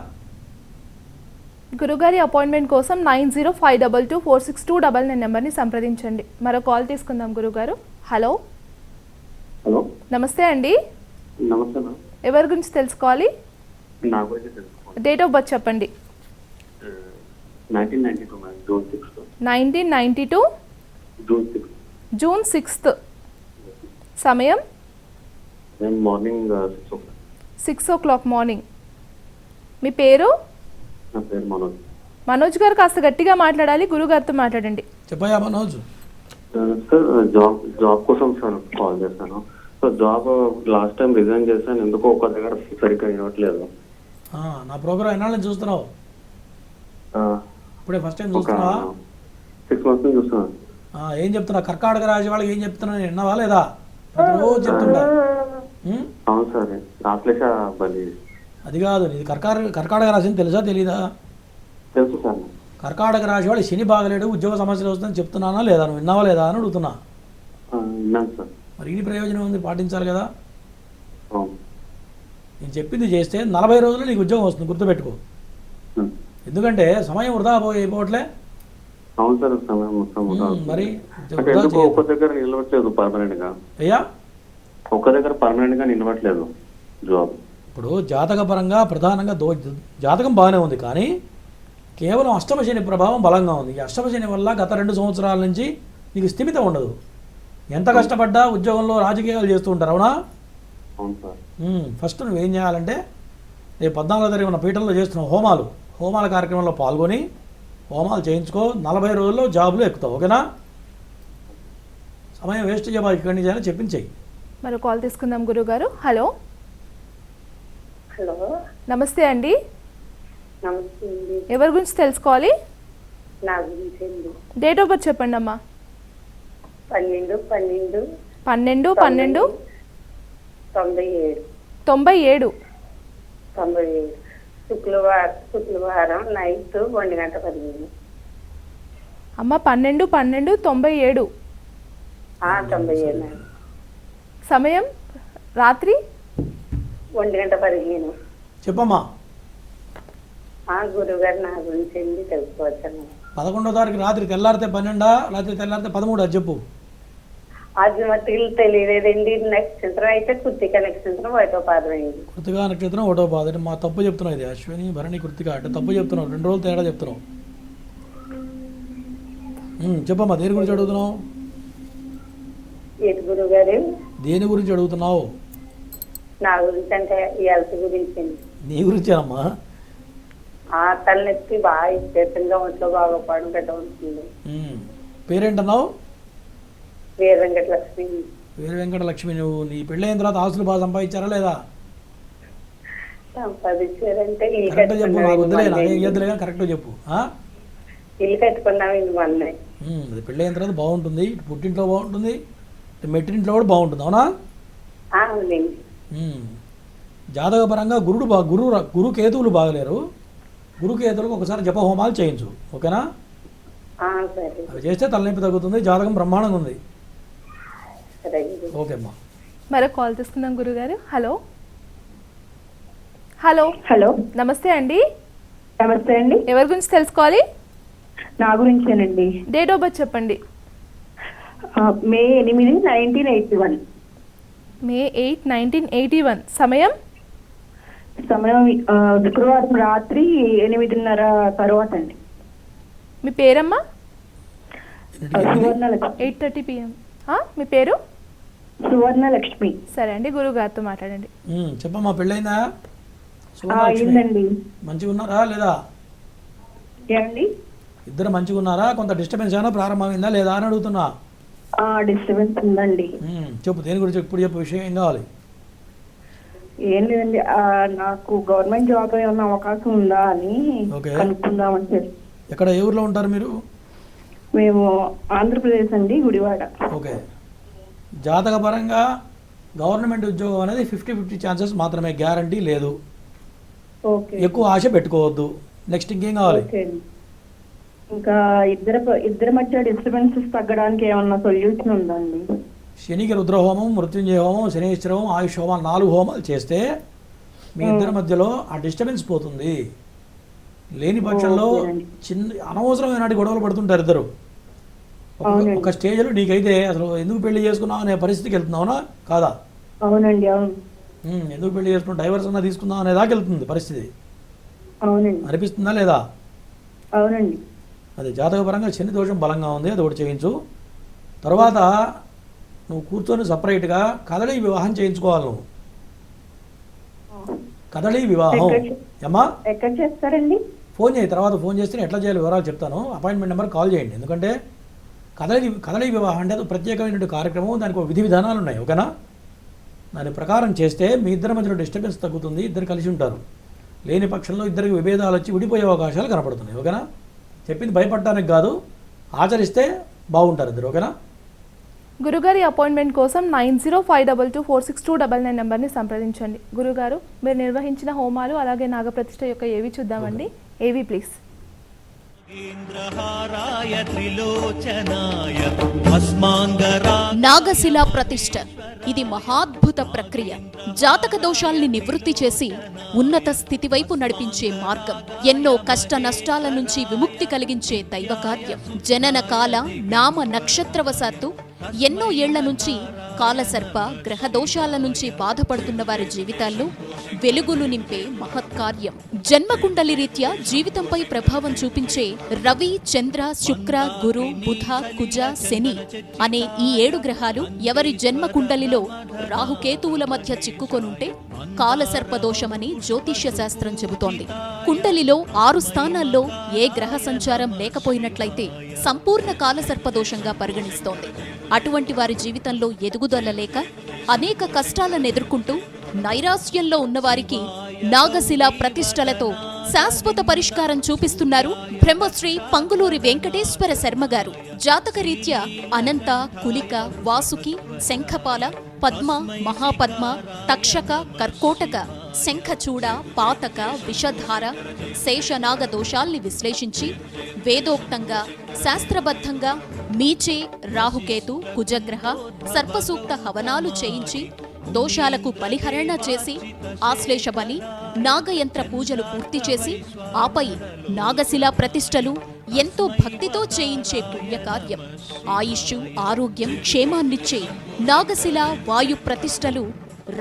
గురుగారి అపాయింట్మెంట్ కోసం 9052246299 నెంబర్ని సంప్రదించండి. మరో కాల్ తీసుకుందాం గురుగారు. హలో. హలో, నమస్తే అండి. నమస్తే. ఎవరి గురించి తెలుసుకోవాలి? నా గురించి తెలుసుకోవాలి. డేట్ ఆఫ్ బర్త్ చెప్పండి. 1992 మేడం, జూన్ 6. 1992 జూన్ 6. సమయం మార్నింగ్ 6 o'clock మార్నింగ్. మీ పేరు? నా పేరు మనోజ్. మనోజ్ గారు కాస్త గట్టిగా మాట్లాడాలి, గురుగారితో మాట్లాడండి. చెప్పయ్యా మనోజ్. సార్, జాబ్ కోసం సార్ కాల్ చేస్తాను. So job last time resign చేశాను, ఎందుకో ఒక దగ్గర సరిగ్గా ఇవ్వట్లేదు. నా ప్రోగ్రామ్ ఎన్నాళ్ళ నుంచి చూస్తున్నావు? ఇప్పుడే ఫస్ట్ టైం ఒక చూస్తున్నావా? 6 months నుంచి చూస్తున్నాను. ఏం చెప్తున్నా? కర్కాటక రాశి వాళ్ళకి ఏం చెప్తున్నా నేను విన్నావా లేదా? ప్రతిరోజు చెప్తుంటా. అవును సార్, రాశ్లేష బలి. అది కాదు, ఇది కర్కాటక రాశి అని తెలుసా తెలీదా? తెలుసు సార్. కర్కాటక రాశి వాళ్ళు శని బాగలేడు, ఉద్యోగ సమస్యలు వస్తుందని చెప్తున్నానా లేదా? నువ్వు విన్నావా లేదా అని అడుగుతున్నా. విన్నాను సార్. మరి ఈ ప్రయోజనం ఉంది, పాటించాలి కదా. అవును. నేను చెప్పింది చేస్తే 40 రోజులు నీకు ఉద్యోగం వస్తుంది, గుర్తుపెట్టుకో. ఉమ్. ఎందుకంటే సమయం వృధా అయిపోవట్లే. అవును సార్, సమయం మొత్తం వృధా అవుతుంది. మరి అంటే వృధా ఎందుకు చేయొద్దు. ఒక్క దగ్గర నిలవట్లేదు పర్మనెంట్ గా? అయ్యా ఒక్క దగ్గర పర్మనెంట్ గా నిలవట్లేదు జాబ్. ఇప్పుడు జాతకపరంగా ప్రధానంగా జాతకం బాగానే ఉంది, కానీ కేవలం అష్టమ శని ప్రభావం బలంగా ఉంది. ఈ అష్టమ శని వల్ల గత 2 సంవత్సరాల నుంచి నీకు స్థిమితం ఉండదు. ఎంత కష్టపడ్డా ఉద్యోగంలో రాజకీయాలు చేస్తూ ఉంటారు, అవునా? అవును సార్. ఫస్ట్ నువ్వేం చేయాలంటే రేపు 14వ తారీఖు మన పీఠంలో చేస్తున్నావు హోమాల కార్యక్రమంలో పాల్గొని హోమాలు చేయించుకో. 40 రోజుల్లో జాబులు ఎక్కుతావు, ఓకేనా? సమయం వేస్ట్ చేయబాకి ఇక్కడి నుంచి అయినా చెప్పింది చెయ్యి. మరో కాల్ తీసుకుందాం గురుగారు. హలో, హలో, నమస్తే అండి. నమస్తే అండి. ఎవరి గురించి తెలుసుకోవాలి? నా గురించి అండి. డేట్ ఆఫ్ బర్త్ చెప్పండి అమ్మా. 12/12/97. 97. శుక్రవారం నైట్ 1:15. అమ్మ 12/12/97. 97. సమయం రాత్రి 1:15. చెప్పమ్మా. గురుగారు నా గురించి అండి తెలుసుకోవచ్చాను. 11వ తారీఖు రాత్రి తెల్లారితే 12 రాత్రి తెల్లారితే 13 అది చెప్పు. అది మట్టుకు తెలియలేదండి. నక్షత్రం అయితే కృతిక నక్షత్రం ఒకటో పాదం అయింది. కృతికా నక్షత్రం ఒకటో పాదం. మా తప్పు చెప్తున్నావు, ఇది అశ్విని భరణి కృతిక అంటే తప్పు చెప్తున్నావు, 2 రోజులు తేడా చెప్తున్నావు. చెప్పమ్మా, దేని గురించి అడుగుతున్నావు? ఏంటి గురుగారు? దేని గురించి అడుగుతున్నావు? నా గురించి అంటే ఈ హెల్త్ గురించి అండి. నీ గురించేనమ్మా. తలనొప్పి బాగా విపరీతంగా ఒంట్లో బాగోపడం గట్ట ఉంటుంది. పేరేంటన్నావు? వీర వెంకటలక్ష్మి. వీర వెంకటలక్ష్మి. నువ్వు నీ పెళ్ళైన తర్వాత ఆస్తులు బాగా సంపాదించారా లేదా? సంపాదించారంటే కరెక్ట్ చెప్పు, నాకు వద్దులే, నాకేం ఇయ్యద్దులేగా, కరెక్ట్ చెప్పు. ఇల్లు కట్టుకున్నాము ఇంక మొన్నే. అది పెళ్ళైన తర్వాత బాగుంటుంది, పుట్టింట్లో బాగుంటుంది, మెట్టింట్లో కూడా బాగుంటుంది, అవునా? అవునండి. జాతకపరంగా గురు కేతువులు బాగలేరు. గురుకేతువులకు ఒకసారి జపహోమాలు చేయించు, ఓకేనా? సరే. అవి చేస్తే తలనొప్పి తగ్గుతుంది. జాతకం బ్రహ్మాండంగా ఉంది. సరే. ఓకే అమ్మా. మరో కాల్ తీసుకుందాం గురుగారు. హలో హలో హలో, నమస్తే అండి. నమస్తే అండి. ఎవరి గురించి తెలుసుకోవాలి? నా గురించేనండి. డేట్ ఆఫ్ బర్త్ చెప్పండి. మే 8, 1981. మే 8, 1981. సమయం శుక్రవారం రాత్రి 8:30 తర్వాత అండి. మీ పేరమ్మా? సువర్ణలక్ష్మి. 8:30 PM. మీ పేరు? సువర్ణలక్ష్మి. సరే అండి, గురుగారితో మాట్లాడండి. చెప్పమ్మా, పెళ్ళైందా? అయిందండి. మంచిగా ఉన్నారా లేదా? ఏమండి? ఇద్దరు మంచిగా ఉన్నారా? కొంత డిస్టర్బెన్స్ ఏమైనా ప్రారంభమైందా లేదా అని అడుగుతున్నా. డిస్టర్బెన్స్ ఉందండి. చెప్పు, దేని గురించి ఇప్పుడు చెప్పు, విషయం ఏం కావాలి? ఏం లేదండి, నాకు గవర్నమెంట్ జాబ్ ఏమన్నా అవకాశం ఉందా అని కనుక్కుందామని చెప్పి. ఎక్కడ, ఏ ఊర్లో ఉంటారు మీరు? మేము ఆంధ్రప్రదేశ్ అండి, గుడివాడ. ఓకే. జాతకపరంగా గవర్నమెంట్ ఉద్యోగం అనేది 50-50 ఛాన్సెస్ మాత్రమే, గ్యారంటీ లేదు. ఓకే. ఎక్కువ ఆశ పెట్టుకోవద్దు. నెక్స్ట్ ఇంకేం కావాలి? ఇంకా ఇద్దరి మధ్య డిస్టర్బెన్సెస్ తగ్గడానికి ఏమన్నా సొల్యూషన్ ఉందండి? శనికి రుద్రహోమం, మృత్యుంజయ హోమం, శనేశ్వర హోమం, ఆయుష్ హోమాలు 4 హోమాలు చేస్తే మీ ఇద్దరి మధ్యలో ఆ డిస్టర్బెన్స్ పోతుంది. లేని పక్షంలో అనవసరమైన గొడవలు పడుతుంటారు ఇద్దరు. ఒక స్టేజ్లో నీకైతే అసలు ఎందుకు పెళ్లి చేసుకున్నావు అనే పరిస్థితికి వెళ్తున్నావునా కాదా? అవునండి, అవును. ఎందుకు పెళ్లి చేసుకున్నావు, డైవర్స్ అన్నా తీసుకుందాం అనేదాకా వెళ్తుంది పరిస్థితి. అవునండి. అనిపిస్తుందా లేదా? అవునండి. అది జాతకపరంగా శని దోషం బలంగా ఉంది, అది ఒకటి చేయించు. తర్వాత నువ్వు కూర్చొని సపరేట్గా కదళీ వివాహం చేయించుకోవాలి. నువ్వు కదళీ వివాహం ఏమ్మా ఎక్కడ చేస్తారండి? ఫోన్ చేయి, తర్వాత ఫోన్ చేస్తే ఎట్లా చేయాలి వివరాలు చెప్తాను. అపాయింట్మెంట్ నెంబర్ కాల్ చేయండి. ఎందుకంటే కదళీ వివాహం అంటే అది ప్రత్యేకమైనటువంటి కార్యక్రమం, దానికి ఒక విధి విధానాలు ఉన్నాయి, ఓకేనా? దాని ప్రకారం చేస్తే మీ ఇద్దరి మధ్యలో డిస్టర్బెన్స్ తగ్గుతుంది, ఇద్దరు కలిసి ఉంటారు. లేని పక్షంలో ఇద్దరికి విభేదాలు వచ్చి విడిపోయే అవకాశాలు కనపడుతున్నాయి, ఓకేనా? చెప్పింది భయపడటానికి కాదు, ఆచరిస్తే బాగుంటారు ఇద్దరు, ఓకేనా? గురుగారి అపాయింట్మెంట్ కోసం 9052246299 నెంబర్ని సంప్రదించండి. గురుగారు, మీరు నిర్వహించిన హోమాలు అలాగే నాగప్రతిష్ఠ యొక్క ఏవి చూద్దామండి. ఏవి ప్లీజ్? నాగశిలా ప్రతిష్ఠ ఇది మహాద్భుత ప్రక్రియ. జాతక దోషాల్ని నివృత్తి చేసి ఉన్నత స్థితి వైపు నడిపించే మార్గం. ఎన్నో కష్ట నష్టాల నుంచి విముక్తి కలిగించే దైవ కార్యం. జనన కాల నామ నక్షత్రవశాత్తు ఎన్నో ఏళ్ల నుంచి కాలసర్ప గ్రహ దోషాల నుంచి బాధపడుతున్న వారి జీవితాల్లో వెలుగులు నింపే మహత్కార్యం. జన్మకుండలి రీత్యా జీవితంపై ప్రభావం చూపించే రవి, చంద్ర, శుక్ర, గురు, బుధ, కుజ, శని అనే ఈ 7 గ్రహాలు ఎవరి జన్మకుండలిలో రాహుకేతువుల మధ్య చిక్కుకొనుంటే కాలసర్పదోషమని జ్యోతిష్య శాస్త్రం చెబుతోంది. కుండలిలో 6 స్థానాల్లో ఏ గ్రహ సంచారం లేకపోయినట్లయితే సంపూర్ణ కాలసర్పదోషంగా పరిగణిస్తోంది. అటువంటి వారి జీవితంలో ఎదుగుదల లేక అనేక కష్టాలను ఎదుర్కొంటూ నైరాశ్యంలో ఉన్నవారికి నాగశిలా ప్రతిష్టలతో శాశ్వత పరిష్కారం చూపిస్తున్నారు బ్రహ్మశ్రీ పంగులూరి వెంకటేశ్వర శర్మ గారు. జాతకరీత్యా అనంత, కులిక, వాసుకి, శంఖపాల, పద్మ, మహాపద్మ, తక్షక, కర్కోటక, శంఖచూడ, పాతక, విషధార, శేషనాగ దోషాల్ని విశ్లేషించి వేదోక్తంగా శాస్త్రబద్ధంగా మీచే, రాహుకేతు, కుజగ్రహ, సర్పసూక్త హవనాలు చేయించి దోషాలకు బలిహరణ చేసి ఆశ్లేష బలి, నాగయంత్ర పూజలు పూర్తి చేసి ఆపై నాగశిలా ప్రతిష్టలు ఎంతో భక్తితో చేయించే పుణ్యకార్యం. ఆయుష్షు, ఆరోగ్యం, క్షేమాన్నిచ్చే నాగశిల వాయు ప్రతిష్టలు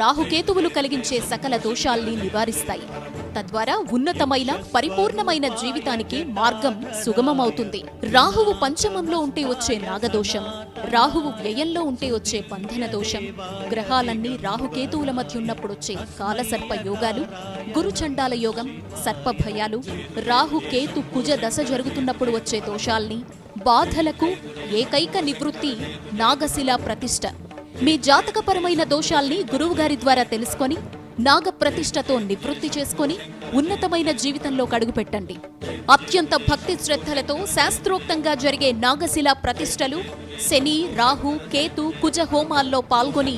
రాహుకేతువులు కలిగించే సకల దోషాల్ని నివారిస్తాయి. తద్వారా ఉన్నతమైన పరిపూర్ణమైన జీవితానికి మార్గం సుగమమవుతుంది. రాహువు పంచమంలో ఉంటే వచ్చే నాగదోషం, రాహువు వ్యయంలో ఉంటే వచ్చే బంధన దోషం, గ్రహాలన్నీ రాహుకేతువుల మధ్య ఉన్నప్పుడొచ్చే కాలసర్ప యోగాలు, గురుచండాల యోగం, సర్పభయాలు, రాహుకేతు కుజ దశ జరుగుతున్నప్పుడు వచ్చే దోషాల్ని, బాధలకు ఏకైక నివృత్తి నాగశిలా ప్రతిష్ఠ. మీ జాతకపరమైన దోషాల్ని గురువుగారి ద్వారా తెలుసుకొని నాగ ప్రతిష్టతో నివృత్తి చేసుకొని ఉన్నతమైన జీవితంలో అడుగుపెట్టండి. అత్యంత భక్తి శ్రద్ధలతో శాస్త్రోక్తంగా జరిగే నాగశిలా ప్రతిష్టలు, శని, రాహు, కేతు, కుజ హోమాల్లో పాల్గొని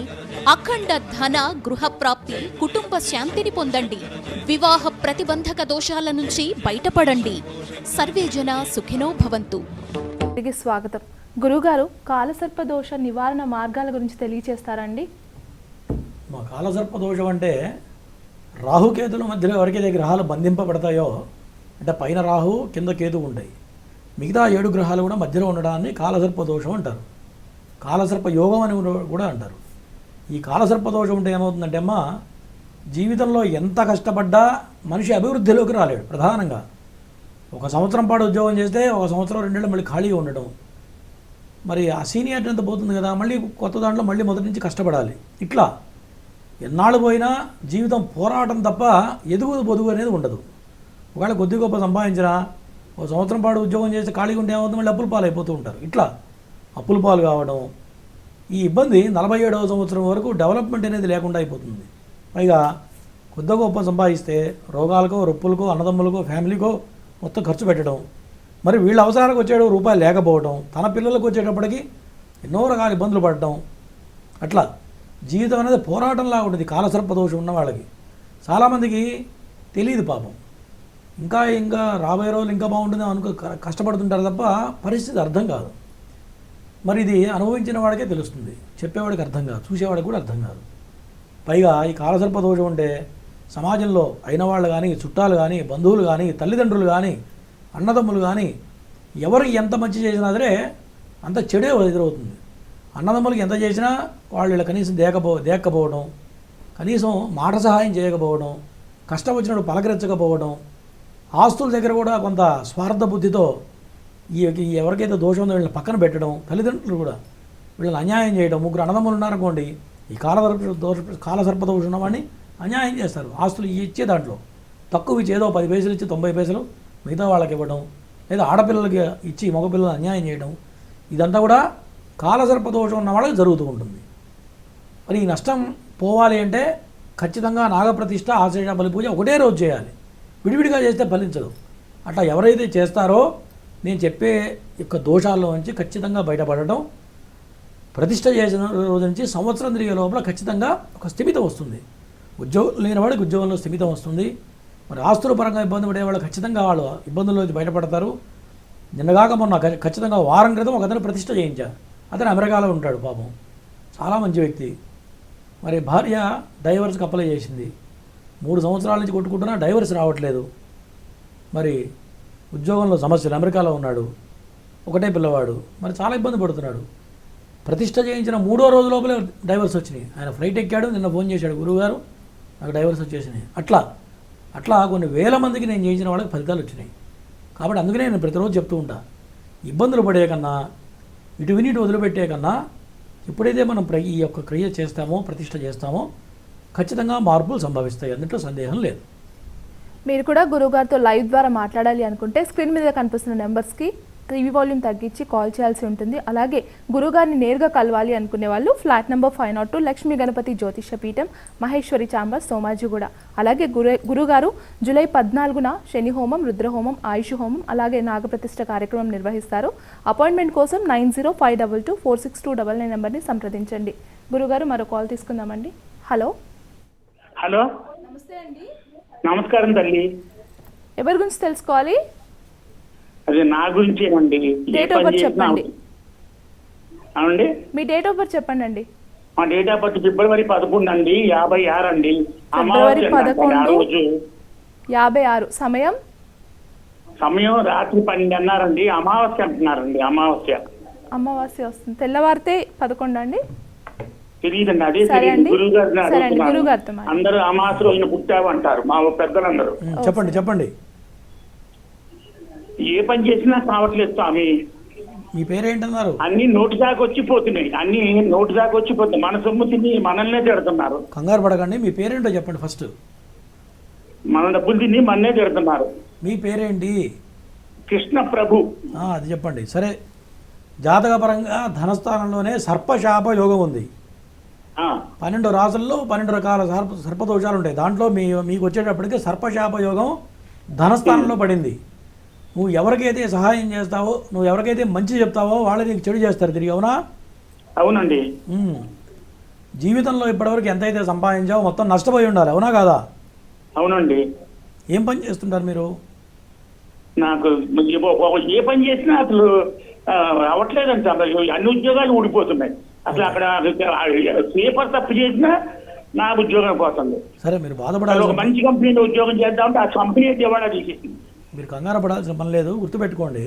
అఖండ ధన, గృహప్రాప్తి, కుటుంబ శాంతిని పొందండి. వివాహ ప్రతిబంధక దోషాల నుంచి బయటపడండి. సర్వేజన సుఖినో భవంతు. తిరిగి స్వాగతం. గురుగారు, కాలసర్ప దోష నివారణ మార్గాల గురించి తెలియచేస్తారండి? మా కాలసర్ప దోషం అంటే రాహుకేతుల మధ్యలో ఎవరికైతే గ్రహాలు బంధింపబడతాయో, అంటే పైన రాహు కింద కేతు ఉంటాయి, మిగతా 7 గ్రహాలు కూడా మధ్యలో ఉండడాన్ని కాలసర్ప దోషం అంటారు. కాలసర్ప యోగం అని కూడా అంటారు. ఈ కాలసర్ప దోషం ఉంటే ఏమవుతుందంటే అమ్మా, జీవితంలో ఎంత కష్టపడ్డా మనిషి అభివృద్ధిలోకి రాలేడు. ప్రధానంగా 1 సంవత్సరం పాటు ఉద్యోగం చేస్తే 1 సంవత్సరం 2 ఏళ్ళు మళ్ళీ ఖాళీగా ఉండడం, మరి ఆ సీనియారిటీ అంతా పోతుంది కదా, మళ్ళీ కొత్త దాంట్లో మళ్ళీ మొదటి నుంచి కష్టపడాలి. ఇట్లా ఎన్నాళ్ళు పోయినా జీవితం పోరాటం తప్ప ఎదుగు బొదుగు అనేది ఉండదు. ఒకవేళ కొద్ది గొప్ప సంపాదించినా 1 సంవత్సరం పాటు ఉద్యోగం చేస్తే ఖాళీగా ఉంటే ఏమవుతుంది, మళ్ళీ అప్పుల పాలు అయిపోతూ ఉంటారు. ఇట్లా అప్పుల పాలు కావడం, ఈ ఇబ్బంది 47వ సంవత్సరం వరకు డెవలప్మెంట్ అనేది లేకుండా అయిపోతుంది. పైగా కొద్ది గొప్ప సంపాదిస్తే రోగాలకో, రొప్పులకో, అన్నదమ్ములకో, ఫ్యామిలీకో మొత్తం ఖర్చు పెట్టడం, మరి వీళ్ళ అవసరాలకు వచ్చేటప్పుడు రూపాయలు లేకపోవడం, తన పిల్లలకు వచ్చేటప్పటికి ఎన్నో రకాల ఇబ్బందులు పడటం, అట్లా జీవితం అనేది పోరాటంలా ఉంటుంది కాలసర్ప దోషం ఉన్న వాళ్ళకి. చాలామందికి తెలియదు పాపం, ఇంకా రాబోయే రోజులు ఇంకా బాగుంటుంది అనుకో కష్టపడుతుంటారు తప్ప పరిస్థితి అర్థం కాదు. మరి ఇది అనుభవించిన వాడికే తెలుస్తుంది, చెప్పేవాడికి అర్థం కాదు, చూసేవాడికి కూడా అర్థం కాదు. పైగా ఈ కాలసర్ప దోషం ఉంటే సమాజంలో అయిన వాళ్ళు కానీ, చుట్టాలు కానీ, బంధువులు కానీ, తల్లిదండ్రులు కానీ, అన్నదమ్ములు కానీ ఎవరు ఎంత మంచి చేసినా సరే అంత చెడే ఎదురవుతుంది. అన్నదమ్ములకి ఎంత చేసినా వాళ్ళు కనీసం దేకపోవడం, కనీసం మాట సహాయం చేయకపోవడం, కష్టం వచ్చినప్పుడు పలకరించకపోవడం, ఆస్తుల దగ్గర కూడా కొంత స్వార్థ బుద్ధితో ఈ ఎవరికైతే దోషం ఉందో వీళ్ళని పక్కన పెట్టడం, తల్లిదండ్రులు కూడా వీళ్ళని అన్యాయం చేయడం. 3 అన్నదమ్ములు ఉన్నారనుకోండి, ఈ కాలసర్ప దోషం ఉన్నవాడిని అన్యాయం చేస్తారు. ఆస్తులు ఇచ్చే దాంట్లో తక్కువ ఇచ్చి ఏదో 10 పైసలు ఇచ్చి 90 పైసలు మిగతా వాళ్ళకి ఇవ్వడం, లేదా ఆడపిల్లలకి ఇచ్చి మగపిల్లలు అన్యాయం చేయడం, ఇదంతా కూడా కాలసర్ప దోషం ఉన్న వాళ్ళకి జరుగుతూ ఉంటుంది. మరి ఈ నష్టం పోవాలి అంటే ఖచ్చితంగా నాగప్రతిష్ఠ, ఆశ్లేష బలి పూజ ఒకటే రోజు చేయాలి. విడివిడిగా చేస్తే ఫలించదు. అట్లా ఎవరైతే చేస్తారో నేను చెప్పే యొక్క దోషాల్లో నుంచి ఖచ్చితంగా బయటపడటం, ప్రతిష్ఠ చేసిన రోజు నుంచి సంవత్సరం తిరిగే లోపల ఖచ్చితంగా ఒక స్థిమితం వస్తుంది. ఉద్యోగం లేని వాడికి ఉద్యోగంలో స్థిమితం వస్తుంది. మరి ఆస్తుల పరంగా ఇబ్బంది పడే వాళ్ళు ఖచ్చితంగా వాళ్ళు ఇబ్బందుల్లో బయటపడతారు. నిన్నగాక మొన్న ఖచ్చితంగా వారం క్రితం ఒక అతను ప్రతిష్ట చేయించా. అతను అమెరికాలో ఉంటాడు పాపం, చాలా మంచి వ్యక్తి. మరి భార్య డైవర్స్కి అప్లై చేసింది. 3 సంవత్సరాల నుంచి కొట్టుకుంటున్నా డైవర్స్ రావట్లేదు. మరి ఉద్యోగంలో సమస్యలు, అమెరికాలో ఉన్నాడు, ఒకటే పిల్లవాడు, మరి చాలా ఇబ్బంది పడుతున్నాడు. ప్రతిష్ట చేయించిన 3వ రోజు లోపలే డైవర్స్ వచ్చినాయి. ఆయన ఫ్లైట్ ఎక్కాడు, నిన్న ఫోన్ చేశాడు, గురువుగారు నాకు డైవర్స్ వచ్చేసినాయి. అట్లా కొన్ని వేల మందికి నేను చేయించిన వాళ్ళకి ఫలితాలు వచ్చినాయి. కాబట్టి అందుకనే నేను ప్రతిరోజు చెప్తూ ఉంటా, ఇబ్బందులు పడే కన్నా ఇటు విని ఇటు వదిలిపెట్టే కన్నా ఎప్పుడైతే మనం ఈ యొక్క క్రియ చేస్తామో, ప్రతిష్ట చేస్తామో ఖచ్చితంగా మార్పులు సంభవిస్తాయి, అందులో సందేహం లేదు. మీరు కూడా గురువుగారితో లైవ్ ద్వారా మాట్లాడాలి అనుకుంటే స్క్రీన్ మీద కనిపిస్తున్న నెంబర్స్కి టీవీ వాల్యూమ్ తగ్గించి కాల్ చేయాల్సి ఉంటుంది. అలాగే గురుగారిని నేరుగా కలవాలి అనుకునే వాళ్ళు ఫ్లాట్ నెంబర్ 502 లక్ష్మీ గణపతి జ్యోతిష్య పీఠం, మహేశ్వరి ఛాంబర్, సోమాజిగూడ. అలాగే గురుగారు జూలై 14న శని హోమం, రుద్రహోమం, ఆయుష్ హోమం, అలాగే నాగప్రతిష్ఠ కార్యక్రమం నిర్వహిస్తారు. అపాయింట్మెంట్ కోసం 9052246299 నెంబర్ని సంప్రదించండి. గురుగారు మరో కాల్ తీసుకుందామండి. హలో. హలో, నమస్తే అండి. నమస్కారం తల్లి. ఎవరి గురించి తెలుసుకోవాలి? అది నా గురించేనండి. డేట్ ఆఫ్ బర్త్ చెప్పండి. అవునండి, మీ డేట్ ఆఫ్ బర్త్ చెప్పండి అండి. మా డేట్ ఆఫ్ బర్త్ ఫిబ్రవరి 11 అండి, 56 అండి. ఫిబ్రవరి 11, రోజు 56. సమయం రాత్రి 12 అన్నారండి. అమావాస్య అంటున్నారండి. అమావాస్య వస్తుంది. తెల్లవారితే 11 అండి. తెలియదండి, అదే సరే అండి. గురువు గారిని సరే అండి, అడుగుతున్నాను. గురువు గారితో మాట్లాడండి. అందరూ అమావాస్య రోజున పుట్టావు అంటారు మా పెద్దలందరూ. చెప్పండి. ఏ పని చేసినా కావట్లేదు స్వామి. మీ పేరేంటన్నారు? అన్ని నోటి దాకా వచ్చిపోతున్నాయి. మన సొమ్ము తిని మనల్నే తిడుతున్నారు. కంగారు పడకండి, మీ పేరేంటో చెప్పండి ఫస్ట్. మన డబ్బులు తిని మననే తిడుతున్నారు. మీ పేరేంటి? కృష్ణ ప్రభు. అది చెప్పండి. సరే, జాతకపరంగా ధనస్థానంలోనే సర్పశాప యోగం ఉంది. 12 రాసుల్లో 12 రకాల సర్పదోషాలు ఉంటాయి. దాంట్లో మీకు వచ్చేటప్పటికి సర్పశాప యోగం ధనస్థానంలో పడింది. నువ్వు ఎవరికైతే సహాయం చేస్తావో, నువ్వు ఎవరికైతే మంచి చెప్తావో వాళ్ళే నీకు చెడు చేస్తారు తిరిగి. అవునా? అవునండి. జీవితంలో ఇప్పటివరకు ఎంతైతే సంపాదించావో మొత్తం నష్టపోయి ఉండాలి. అవునా కాదా? అవునండి. ఏం పని చేస్తుంటారు మీరు? నాకు ఏ పని చేసినా అసలు అవ్వట్లేదండి. అన్ని ఉద్యోగాలు ఊడిపోతున్నాయి. అసలు అక్కడ పేపర్ తప్పు చేసినా నా ఉద్యోగం పోతుంది. సరే, మీరు బాధపడాలి. ఒక మంచి కంపెనీలో ఉద్యోగం చేద్దామంటే ఆ కంపెనీ దేవాడా తీసేసింది. మీరు కంగారు పడాల్సిన పని లేదు. గుర్తుపెట్టుకోండి,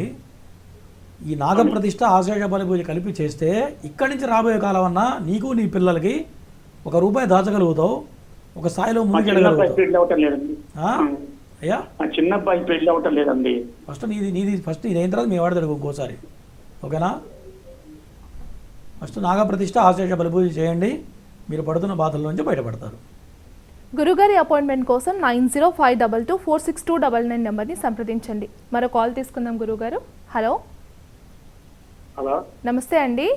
ఈ నాగప్రతిష్ఠ, ఆశేష బలి పూజ కలిపి చేస్తే ఇక్కడి నుంచి రాబోయే కాలం అన్నా నీకు నీ పిల్లలకి ₹1 దాచగలుగుతావు, ఒక స్థాయిలో ముందుకెళ్ళగలుగుతావు. అయ్యా, చిన్న అబ్బాయి పెళ్లి అవటం లేదండి. ఫస్ట్ ఇది అయిన తర్వాత మీ వాడి అడుగు ఇంకోసారి. ఓకేనా? ఫస్ట్ నాగప్రతిష్ఠ, ఆశేష బలి పూజ చేయండి, మీరు పడుతున్న బాధల నుంచి బయటపడతారు. గురుగారి అపాయింట్మెంట్ కోసం 9052246299 నెంబర్ని సంప్రదించండి. మరో కాల్ తీసుకుందాం గురుగారు. హలో. నమస్తే అండి.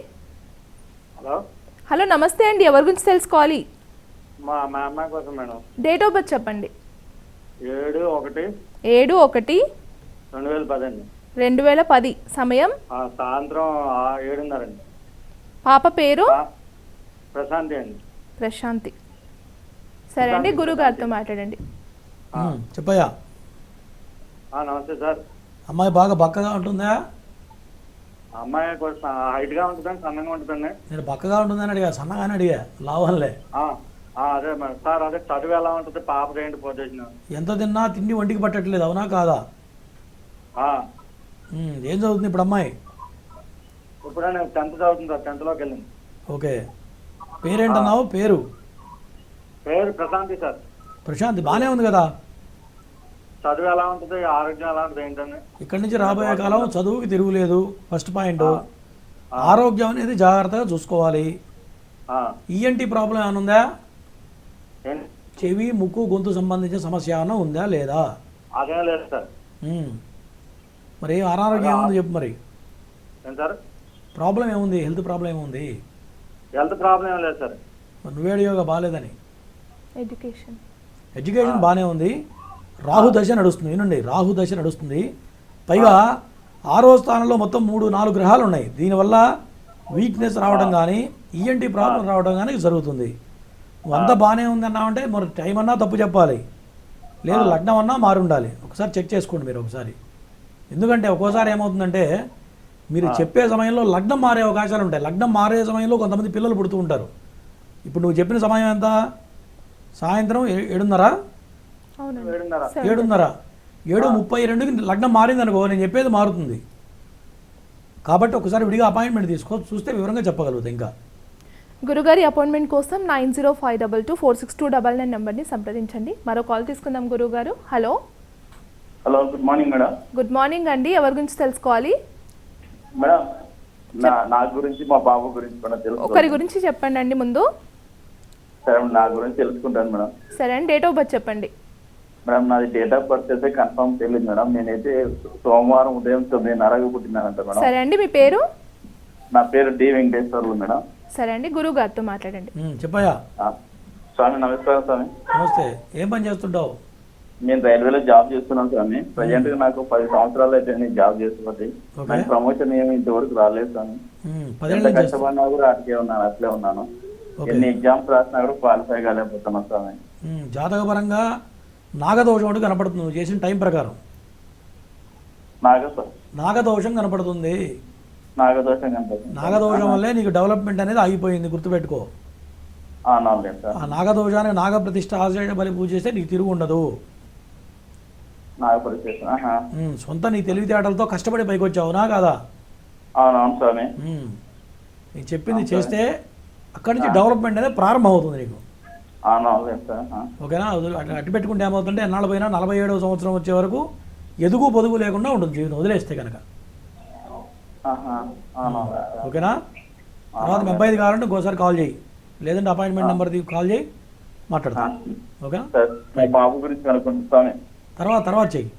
హలో, నమస్తే అండి. ఎవరి గురించి తెలుసుకోవాలి? మా అమ్మాయి కోసం మేడం. డేట్ ఆఫ్ బర్త్ చెప్పండి. 7/1/2010 అండి. 2010. సమయం సాయంత్రం 7:30 అండి. పాప పేరు? ప్రశాంతి. సరే అండి, గురుగారితో మాట్లాడండి. చెప్పయ్యా. నమస్తే సార్. అమ్మాయి బాగా బక్కగా ఉంటుందా? అమ్మాయి కొంచెం హైట్ గా ఉంటుందండి, సన్నగా ఉంటుందండి. నేను బక్కగా ఉంటుందని అడిగా, సన్నగానే అడిగా, లాభంలే. అదే సార్, అదే చదువు ఎలా ఉంటుంది పాప ఏంటి పొజిషన్? ఎంత తిన్నా తిండి ఒంటికి పట్టట్లేదు. అవునా కాదా? ఏం చదువుతుంది ఇప్పుడు అమ్మాయి? ఇప్పుడు నేను 10th చదువుతుంది సార్. 10th లోకి వెళ్ళింది. ఓకే. పేరేంటన్నావు? పేరు ప్రశాంతి సార్. ప్రశాంతి బాగానే ఉంది కదా? చదువు ఎలా ఉంటుంది, ఆరోగ్యం ఎలా ఉంటుంది ఏంటండి? ఇక్కడి నుంచి రాబోయే కాలం చదువుకి తిరుగులేదు. ఫస్ట్ పాయింట్, ఆరోగ్యం అనేది జాగ్రత్తగా చూసుకోవాలి. ఈఎన్టీ ప్రాబ్లం ఏమైనా ఉందా? చెవి, ముక్కు, గొంతు సంబంధించిన సమస్య ఏమైనా ఉందా లేదా? అదేం లేదు సార్. మరి అనారోగ్యం ఏముంది చెప్పు. మరి సార్ ప్రాబ్లం ఏముంది? హెల్త్ ప్రాబ్లం ఏముంది? హెల్త్ ప్రాబ్లం ఏం లేదు సార్. నువ్వేడు యోగా బాగాలేదని. ఎడ్యుకేషన్ బాగానే ఉంది. రాహు దశ నడుస్తుంది. వినండి, రాహు దశ నడుస్తుంది. పైగా 6వ స్థానంలో మొత్తం 3-4 గ్రహాలు ఉన్నాయి. దీనివల్ల వీక్నెస్ రావడం కానీ, ఈఎన్టీ ప్రాబ్లం రావడం కానీ జరుగుతుంది. నువ్వు అంతా బాగానే ఉంది అన్నావంటే మరి టైం అన్నా తప్పు చెప్పాలి, లేదు లగ్నం అన్నా మారి ఉండాలి. ఒకసారి చెక్ చేసుకోండి మీరు ఒకసారి. ఎందుకంటే ఒక్కోసారి ఏమవుతుందంటే మీరు చెప్పే సమయంలో లగ్నం మారే అవకాశాలు ఉంటాయి. లగ్నం మారే సమయంలో కొంతమంది పిల్లలు పుడుతూ ఉంటారు. ఇప్పుడు నువ్వు చెప్పిన సమయం ఎంత? సాయంత్రం 7:30 7:30 7:32కి లగ్నం మారింది అనుకో, నేను చెప్పేది మారుతుంది. కాబట్టి ఒకసారి విడిగా అపాయింట్మెంట్ తీసుకో, చూస్తే వివరంగా చెప్పగలుగుతాయి. ఇంకా గురుగారి అపాయింట్మెంట్ కోసం 9052246299 నెంబర్ని సంప్రదించండి. మరో కాల్ తీసుకుందాం గురుగారు. Hello hello, good morning madam. Good morning అండి. ఎవరి గురించి తెలుసుకోవాలి? మేడం, నా గురించి మా బాబు గురించి కూడా తెలుసు. ఒకరి గురించి చెప్పండి అండి ముందు. సరే, నా గురించి తెలుసుకుంటాను మేడం. సరే అండి, డేట్ ఆఫ్ బర్త్ చెప్పండి. మేడం, నాది డేట్ ఆఫ్ బర్త్ అయితే కన్ఫర్మ్ తెలియదు మేడం. నేనైతే సోమవారం ఉదయం 9:30కి పుట్టినానంట మేడం. సరే అండి, మీ పేరు? నా పేరు డి వెంకటేశ్వర్లు మేడం. సరే అండి, గురువు గారితో మాట్లాడండి. చెప్పయ్యా. స్వామి నమస్కారం స్వామి. నమస్తే. ఏం పని చేస్తుంటావు? నేను రైల్వేలో జాబ్ చేస్తున్నాను స్వామి. ప్రజెంట్ గా నాకు 10 సంవత్సరాలు అయితే నేను జాబ్ చేస్తున్నది. నాకు ప్రమోషన్ ఏమి ఇంతవరకు రాలేదు స్వామి. ఎంత కష్టపడినా కూడా అట్లే ఉన్నాను, అట్లే ఉన్నాను. ఎన్ని ఎగ్జామ్స్ రాసినా కూడా క్వాలిఫై కాలేకపోతున్నాను స్వామి. జాతకపరంగా నాగదోషం ఒకటి కనపడుతుంది నువ్వు చేసిన టైం ప్రకారం. నాగదోషం కనపడుతుంది. నాగదోషం వల్లే నీకు డెవలప్మెంట్ అనేది ఆగిపోయింది, గుర్తుపెట్టుకో. ఆ నాగదోషానికి నాగప్రతిష్ఠ ఆశ్రయ బలి పూజ చేస్తే నీకు తిరుగు ఉండదు. సొంత నీ తెలివితేటలతో కష్టపడి పైకి వచ్చావునా కాదా? నీకు చెప్పింది చేస్తే అక్కడి నుంచి డెవలప్మెంట్ అనేది ప్రారంభం అవుతుంది నీకు. ఓకేనా? అటు పెట్టుకుంటే ఏమవుతుంటే ఎన్నాళ్ళు పోయినా 47వ సంవత్సరం వచ్చే వరకు ఎదుగు పొదుగు లేకుండా ఉంటుంది జీవితం, వదిలేస్తే కనుక. ఓకేనా? తర్వాత 75 కావాలంటే ఇంకోసారి కాల్ చేయి, లేదంటే అపాయింట్మెంట్ నెంబర్ కాల్ చేయి, మాట్లాడతాం. ఓకేనా? తర్వాత చెయ్యి.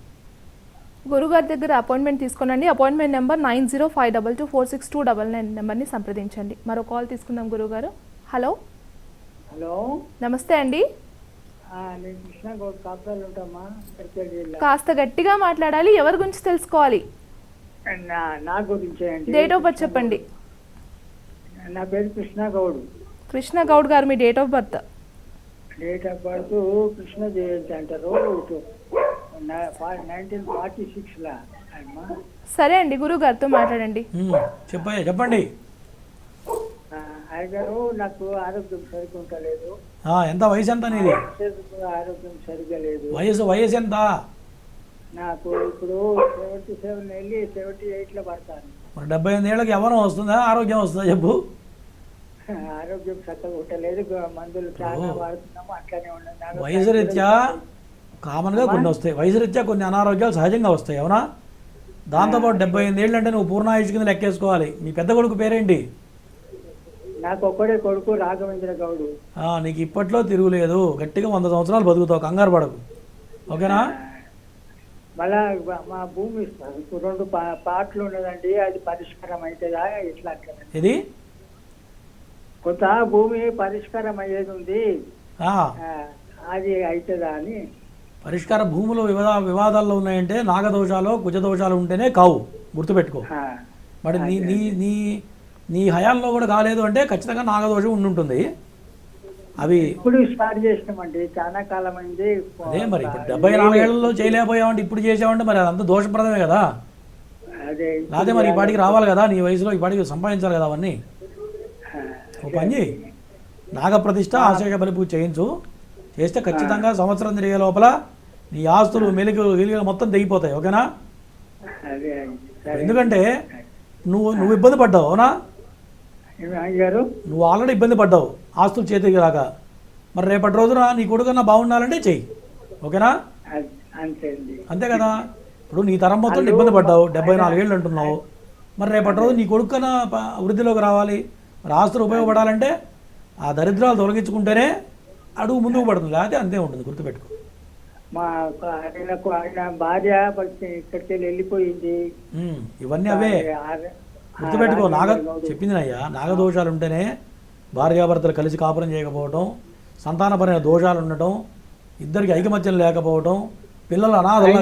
గురుగారి దగ్గర అపాయింట్మెంట్ తీసుకోనండి. అపాయింట్మెంట్ నెంబర్ 9052246299 నెంబర్ని సంప్రదించండి. మరో కాల్ తీసుకుందాం గురుగారు. హలో హలో, నమస్తే అండి. నేను కృష్ణగౌడ్ కాపురాలు ఉంటామా, కాస్త గట్టిగా మాట్లాడాలి. ఎవరి గురించి తెలుసుకోవాలి? నా గురించే అండి. డేట్ ఆఫ్ బర్త్ చెప్పండి. నా పేరు కృష్ణగౌడ్. కృష్ణగౌడ్ గారు, మీ date of birth? Date of birth Krishna Jayanti అంటారు, 1946లా. సరే అండి, గురువు గారితో మాట్లాడండి. చెప్పండి. అయ్యగారు, నాకు ఆరోగ్యం సరిగ్గా ఉండలేదు. ఎంత వయసు ఎంత నీది? ఆరోగ్యం సరిగ్గా లేదు. వయసు ఎంత? నాకు ఇప్పుడు 77 వెళ్ళి 78లో పడతాను. 78 ఏళ్ళకి యవ్వనం వస్తుందా, ఆరోగ్యం వస్తుందా చెప్పు? ఆరోగ్యం చక్కగా ఉండలేదు, మందులు చాలా వాడుతున్నాము, అట్లానే ఉండదు. వయసు రీత్యా కామన్గా కొన్ని వస్తాయి, వయసు రీత్యా కొన్ని అనారోగ్యాలు సహజంగా వస్తాయి, అవునా? దాంతోపాటు 78 ఏళ్ళు అంటే నువ్వు పూర్ణాయుష్ కింద లెక్కేసుకోవాలి. మీ పెద్ద కొడుకు పేరేంటి? నాకు ఒక్కడే కొడుకు, రాఘవేంద్ర గౌడు. నీకు ఇప్పట్లో తిరుగులేదు, గట్టిగా 100 సంవత్సరాలు బతుకుతావు, కంగారు పడకు. ఓకేనా? మళ్ళా మా భూమి 2 పాటలు ఉన్నదండి, అది పరిష్కారం అవుతుందా ఎట్లా? ఇది కొంత భూమి పరిష్కారం అయ్యేది ఉంది, అది అవుతుందా అని. పరిష్కార భూములు వివాదాల్లో ఉన్నాయంటే నాగదోషాలు కుజదోషాలు ఉంటేనే కావు, గుర్తుపెట్టుకో. మరి నీ హయాంలో కూడా కాలేదు అంటే ఖచ్చితంగా నాగదోషం ఉండుంటుంది. అవి ఇప్పుడు స్టార్ట్ చేసినామండి, చాలా కాలం అయింది. అదే మరి ఇప్పుడు 74 ఏళ్లలో చేయలేకపోయామంటే ఇప్పుడు చేసామంటే మరి అదంతా దోషప్రదమే కదా. అదే మరి ఈ పాటికి రావాలి కదా, నీ వయసులో ఈ పాటికి సంపాదించాలి కదా అవన్నీ. ఓ పని చేయి, నాగప్రతిష్ఠ ఆశ్రయ బలి పూజ చేయించు. చేస్తే ఖచ్చితంగా సంవత్సరం తిరిగే లోపల నీ ఆస్తులు వెలుగు మొత్తం తెగిపోతాయి. ఓకేనా? ఎందుకంటే నువ్వు ఇబ్బంది పడ్డావు, అవునా? నువ్వు ఆల్రెడీ ఇబ్బంది పడ్డావు ఆస్తులు చేతికి రాక. మరి రేపటి రోజున నీ కొడుకన్నా బాగుండాలంటే చెయ్యి. ఓకేనా? అంతే కదా. ఇప్పుడు నీ తరం మొత్తం ఇబ్బంది పడ్డావు, 74 ఏళ్ళు అంటున్నావు. మరి రేపటి రోజు నీ కొడుకన్నా వృద్ధిలోకి రావాలి, మరి ఆస్తులు ఉపయోగపడాలంటే ఆ దరిద్రాలు తొలగించుకుంటేనే అడుగు ముందుకు పడుతుంది, లేకపోతే అంతే ఉంటుంది, గుర్తుపెట్టుకో. మా ఆయన భార్య ఇక్కడికి వెళ్ళిపోయింది. ఇవన్నీ అవే గుర్తుపెట్టుకో. చెప్పింది అయ్యా, నాగదోషాలు ఉంటేనే భార్యాభర్తలు కలిసి కాపురం చేయకపోవటం, సంతానపరమైన దోషాలు ఉండటం, ఇద్దరికి ఐకమత్యం లేకపోవటం, పిల్లలు అనాథలు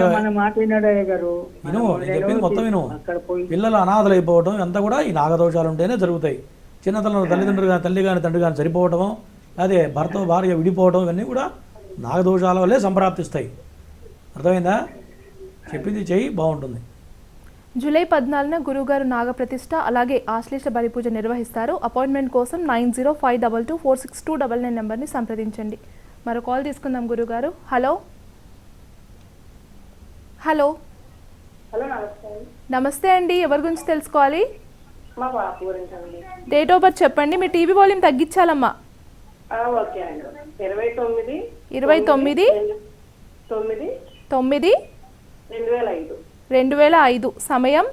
నేను చెప్పింది మొత్తం విను, పిల్లలు అనాథలు అయిపోవటం అంతా కూడా ఈ నాగదోషాలు ఉంటేనే జరుగుతాయి. చిన్నతనంలో తల్లిదండ్రులు కానీ తల్లి కానీ తండ్రి కానీ సరిపోవటం, అదే భర్త భార్య విడిపోవటం, ఇవన్నీ కూడా నాగదోషాల వల్లే సంప్రాప్తిస్తాయి. అర్థమైందా? చెప్పింది చెయ్యి, బాగుంటుంది. జూలై 14న గురువుగారు నాగప్రతిష్ఠ అలాగే ఆశ్లేష బలిపూజ నిర్వహిస్తారు. అపాయింట్మెంట్ కోసం 9052246299 నెంబర్ని సంప్రదించండి. మరో కాల్ తీసుకుందాం గురుగారు. హలో హలో హలో నమస్తే. నమస్తే అండి, ఎవరి గురించి తెలుసుకోవాలి? మా పాప గురించి అండి. డేట్ ఆఫ్ బర్త్ చెప్పండి. మీ టీవీ వాల్యూమ్ తగ్గించాలమ్మా. ఓకే అండి. 29 2005 సమయం